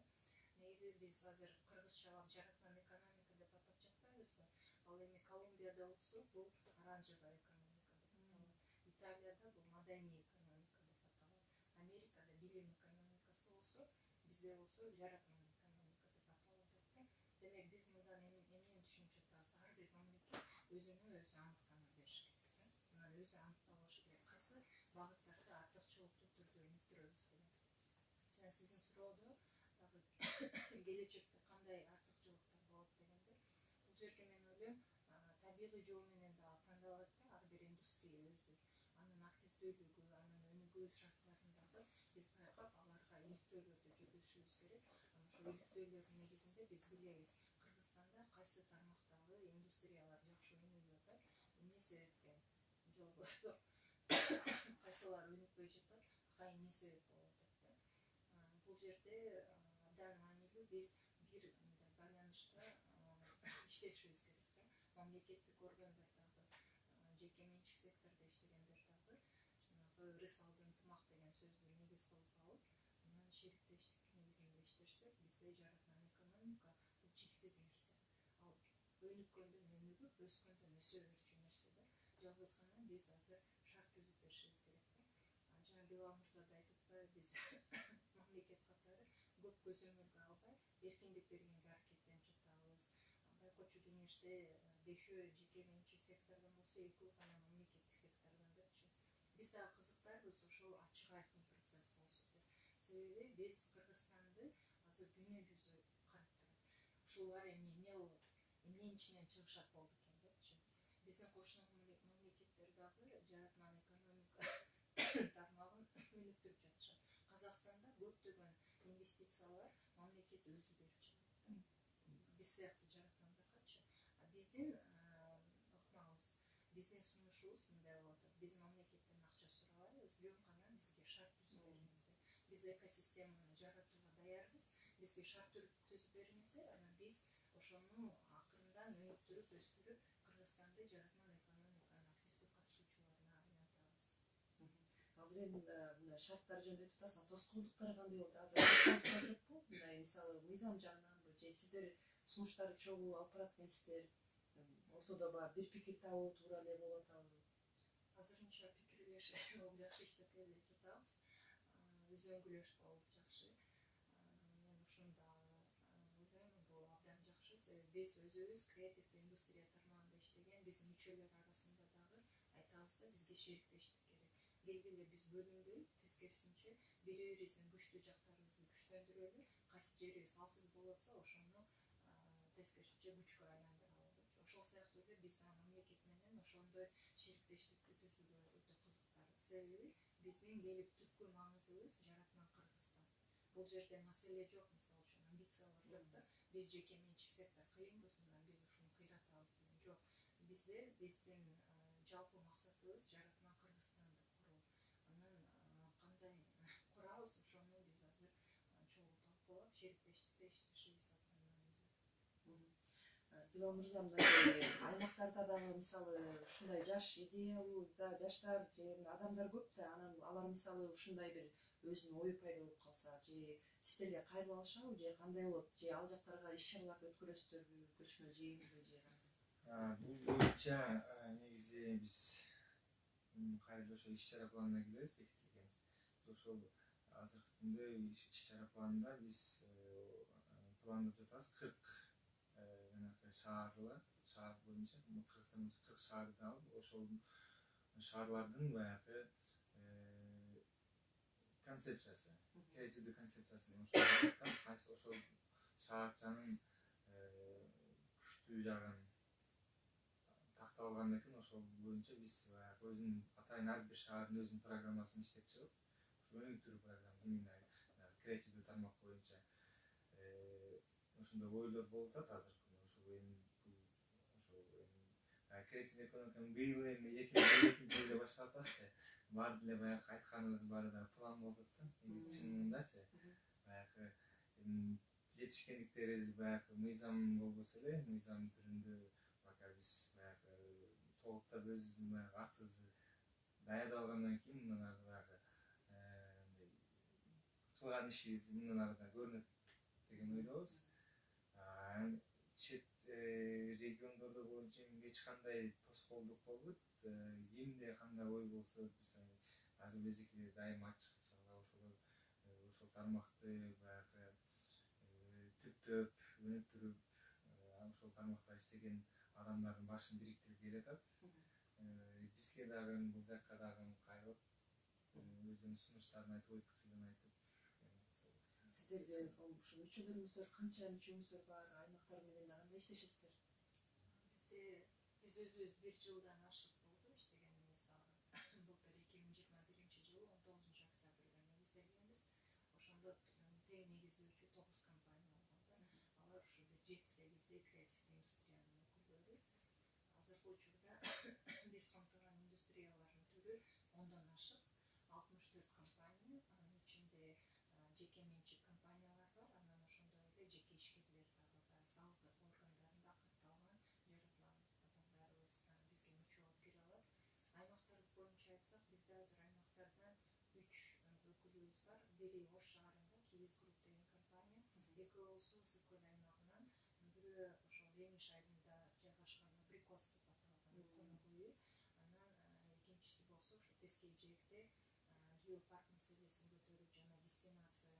негизи биз азыр кыргызчалап жаратман экономика деп атап жатпайбызбы? Ал эми Колумбияда болсо бул оранжевая экономика деп аталат. Италияда бул маданий экономика деп аталат. Америкада билим экономикасы болсо, бизде болсо жаратман экономика деп аталып атат. Демек биз мындан эмнени түшүнүп жатабыз? Ар бир мамлекет өзүнө өзү аныктама бериш керек. Анан өзү аныкталышы керек. Кайсы багыттарда артыкчылыктуу түрдө өнүктүрөбүз деген. Жана сиздин суроодо дагы келечекте кандай артыкчылыктар болот дегенде, бул жерге мен ойлойм, табигый жол менен дагы тандалат да ар бир индустрия өзү. Анын активдүүлүгү, анын өнүгүү шарттарын дагы биз байкап, аларга иликтөөлөрдү жүргүзүшүбүз керек. Ошол иликтөөлөрдүн негизинде биз билебиз, Кыргызстанда кайсы тармактагы индустриялар жакшы өнүгүп атат, эмне себептен жолбошто кайсылар өнүкпөй жатат, ага эмне себеп болуп атат да. Бул жерде абдан маанилүү биз бир байланышта иштешибиз керек да. Мамлекеттик органдар дагы, жеке менчик сектордо иштегендер дагы жанагы рысалды ынтымак деген сөздү негиз кылып алып, анан шериктештик негизинде иштешсек, бизде жаратман экономика бул чексиз нерсе. Ал өнүккөндөн өнүгүп, өскөндөн өсө берчү нерсе да. Жалгыз гана биз азыр шарт түзүп беришибиз керек да. Жана Билал мырза да айтып атпайбы, биз мамлекет катары көп көзөмөлгө албай, эркиндик бергенге аракеттенип жатабыз. Байкоочу кеңеште 5 жеке менчик сектордон болсо, 2 гана мамлекеттик сектордон депчи. Биз дагы кызыктарбыз ошол ачык айкын процесс болсун деп. Себеби биз Кыргызстанды азыр дүйнө жүзү карап турат. Ушулар эмне болот? Эмненин ичинен чыгышат болду экен депчи. Биздин кошуна мамлекеттер дагы жаратман экономика тармагын өнүктүрүп жатышат. Казакстанда көптөгөн инвестициялар мамлекет өзү берип жатат. Биз сыяктуу жаратмандаргачы. Биздин ыкмабыз, биздин сунушубуз мындай болуп атат. Биз мамлекеттен акча сурабайбыз, жөн гана бизге шарт түзүп бериңиз деп. Биз экосистеманы жаратууга даярбыз, бизге шарт түзүп бериңиздер, анан биз ошону акырындан өнүктүрүп, өстүрүп, Кыргызстанды жаратман экономиканын активдүү катышуучуларына айлантабыз. Азыр эми мына шарттар жөнүндө айтып атасың, тоскоолдуктар кандай болот? Азыр тоскоолдуктар жокпу? Мындай мисалы мыйзам жагынан же сиздер сунуштарды чогуу алып барат экенсиздер, ортодо баягы бир пикир табуу туура эле болуп атабы? Азырынча пикирлешип жакшы иштеп келе жатабыз. Өзөңгүлөш болуп жакшы. Мен ушунда ойлойм, бул абдан жакшы. Себеби биз өзүбүз креативдүү индустрия тармагында иштеген, биздин мүчөлөр арасында дагы айтабыз да, бизге шериктештик керек. Келгиле биз бөлүнбөй, тескерисинче бири-бирибиздин күчтүү жактарыбызды күчтөндүрөлү, кайсы жерибиз алсыз болуп атса, ошону тескерисинче күчкө айландыралы депчи. Ошол сыяктуу эле биз дагы мамлекет менен ошондой шериктештикти түзүүгө өтө кызыктарбыз. Себеби биздин келип түпкү маңызыбыз жаратман Кыргызстан. Бул жерде маселе жок, мисалы үчүн амбициялар жок да. Биз жеке менчик сектор кыйынбыз, мына биз ушуну кыйратабыз деген жок. Бизде биздин жалпы максатыбыз жаратман Кыргызстанды куруу. Анан кандай курабыз, ошону биз азыр чогуу талкуулап, шериктештикте иштешибиз абдан маанилүү. Билал мырза, мындай аймактарда дагы мисалы ушундай жаш идеялуу да жаштар же адамдар көп да, анан алар мисалы ушундай бир өзүнүн ою пайда болуп калса, же сиздерге кайрыла алышабы, же кандай болот, же ал жактарга иш чараларды өткөрөсүздөрбү, көчмө жыйынбы, же кандай? Бул боюнча негизи биз кайрылып ошо иш чара планына киребиз, бекитилген. Ошол азыркы күндө иш чара планында биз пландап жатабыз 40 шаар боюнча, Кыргызстан 40 шаарды алып, ошол шаарлардын баягы концепциясы, креативдүү концепциясын кайсы ошол шаарчанын күчтүү жагын тактап алгандан кийин, ошол боюнча биз баягы өзүнүн атайын ар бир шаардын өзүнүн программасын иштеп чыгып, ошо өнүктүрүү программа, именно креативдүү тармак боюнча ошондой ойлор болуп атат азыркы күндө. Ошол креативдүү экономиканы быйыл эми 2012 жылда баштап атабыз да. Баары деле баягы айтканыбыздын баары да план болуп атат да. Негизи чынындачы баягы жетишкендиктерибиз баягы мыйзам болбосо эле, мыйзам түрүндө пока биз баягы толуктап өзүбүздүн баягы артыбызды даярдап алгандан кийин мындан ары баягы кылган ишибиз мындан ары да көрүнөт деген ойдобуз. Чет региондордо боюнча эч кандай тоскоолдук болбойт. Кимде кандай ой болсо биз азыр эжеке дайым ачык ошол тармакты баягы түптөп өнүктүрүп ошол тармакта иштеген адамдардын башын бириктирип келатат. Бизге дагы бул жакка дагы кайрылып өзүнүн сунуштарын айтып, ой пикирлерин айтып. Сиздерде ушул мүчөлөрүңүздөр канча мүчөңүздөр бар, аймактар менен кандай иштешесиздер? Биз өзүбүз 1 жылдан ашык болду иштегенибиз дагы. Былтыр 2021 жылы 19 октябрда негизделгенбиз. Ошондо тең негиздөөчү 9 компания болгон да. Алар ушу 7-8 креативдүү индустриянын өкүлдөрү. Азыркы учурда биз камтыган индустриялардын түрү 10дон ашык, 64 компания, анын ичинде жеке менчик компаниялар бар, анан ошондой эле жеке ишкерлер дагы бар, салык органдарында катталган, жараткан адамдарыбыз бизге мүчө болуп кире алат. Аймактар боюнча айтсак, бизде азыр аймактардан 3 өкүлүбүз бар. Бири Ош шаарында Киевис Групп деген компания, эки болсо Ысык-Көл аймагынан, бирөө ошол Лениш айылында жайгашкан Абрикос деп аталган конок үйү, анан экинчиси болсо ошо тескей жээкте геопарк маселесин көтөрүп жана дестинация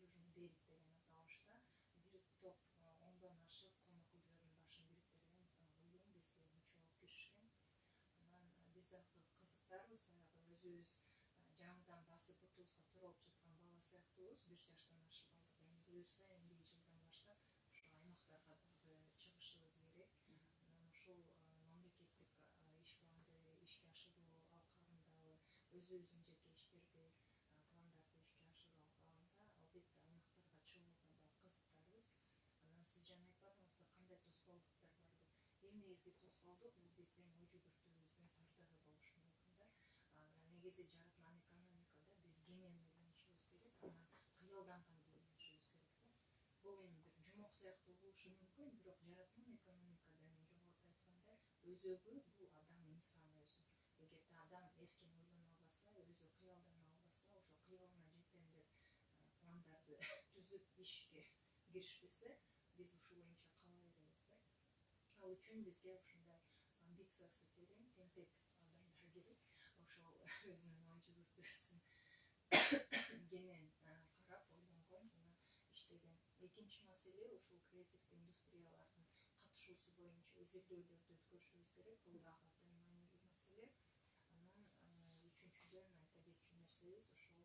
Южный берег деген аталышта бир топ 10дон ашык конок үйлөрдүн башын бириктирген уюм бизге мүчө болуп киришкен. Анан биз дагы кызыктарбыз, баягы өзүбүз жаңыдан басып отубузга төрөлүп жаткан бала сыяктуубуз. 1 жаштан ашып алдык, эми буюрса эмдиги жылдан баштап ошо аймактарга дагы чыгышыбыз керек. Анан ушул мамлекеттик иш планды ишке ашыруу алкагында өзүбүздүн жеке иштерди, пландарды ишке ашыруу алкагында албетте аймактарга чыгууга да кызыктарбыз. Анан сиз жана айтпадыңызбы, кандай тоскоолдуктар бар деп. Эң негизги тоскоолдук бул биздин ой жүгүртүүбүздүн тардыгы болушу мүмкүн да. Негизи жаратман экономикада биз кенен ойлонушубуз керек, анан кыялданган ойлонушубуз керек да. Бул эми бир жумок сыяктуу болушу мүмкүн, бирок жаратман экономикада мен жогоруда айткандай өзөгү бул адам инсан өзү. Эгерде адам эркин ойлоно албаса, өзү кыялдана албаса, ошо кыялына жетем деп пландарды түзүп ишке киришпесе, биз ушул боюнча кала беребиз да. Ал үчүн бизге ушундай амбициясы терең, тентек адамдар керек. Ошол өзүнүн ой жүгүртүүсүн кенен карап, ойлонгон жана иштеген. Экинчи маселе ушул креативдүү индустриялардын катышуусу боюнча изилдөөлөрдү өткөрүшүбүз керек. Бул дагы абдан маанилүү маселе. Анан үчүнчүдөн айта кетчү нерсебиз ошол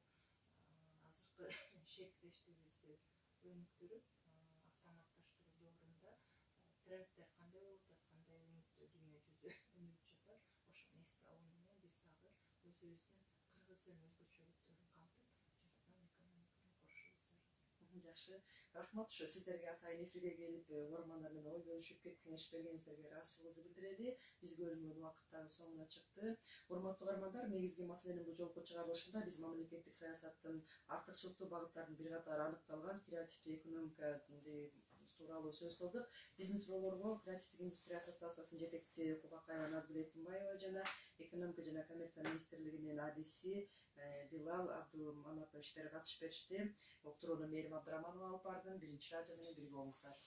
азыркы шериктештигибизди өнүктүрүп, автоматташтыруу доорунда трендтер кандай болуп атат, кандай дүйнө жүзү өнүгүп жатат, ошону эске алуу менен биз дагы өзүбүздүн кыргыздын өзгөчөлүктөрүн камтып, жаратман экономиканы курушубуз зарыл. Жакшы, рахмат. Ошо сиздерге атайын эфирге келип, угармандар менен ой бөлүшүп кеңеш бергениңиздерге ыраазычылыгыбызды билдирели. Бизге бөлүнгөн убакыт дагы соңуна чыкты. Урматтуу угармандар, негизги маселенин бул жолку чыгарылышында биз мамлекеттик саясаттын артыкчылыктуу багыттарын бир катар аныкталган креативдүү экономика тууралуу сөз кылдык. Биздин суроолорго Креативдик индустрия ассоциациясынын жетекчиси Кубакаева Назгүл Эркинбаева жана экономика жана коммерция министрлигинин адиси Билал Абдуманаповичтер катышып беришти. Уктурууну Мээрим Абдыраманова алып бардым. Биринчи радио менен бирге болуңуздар.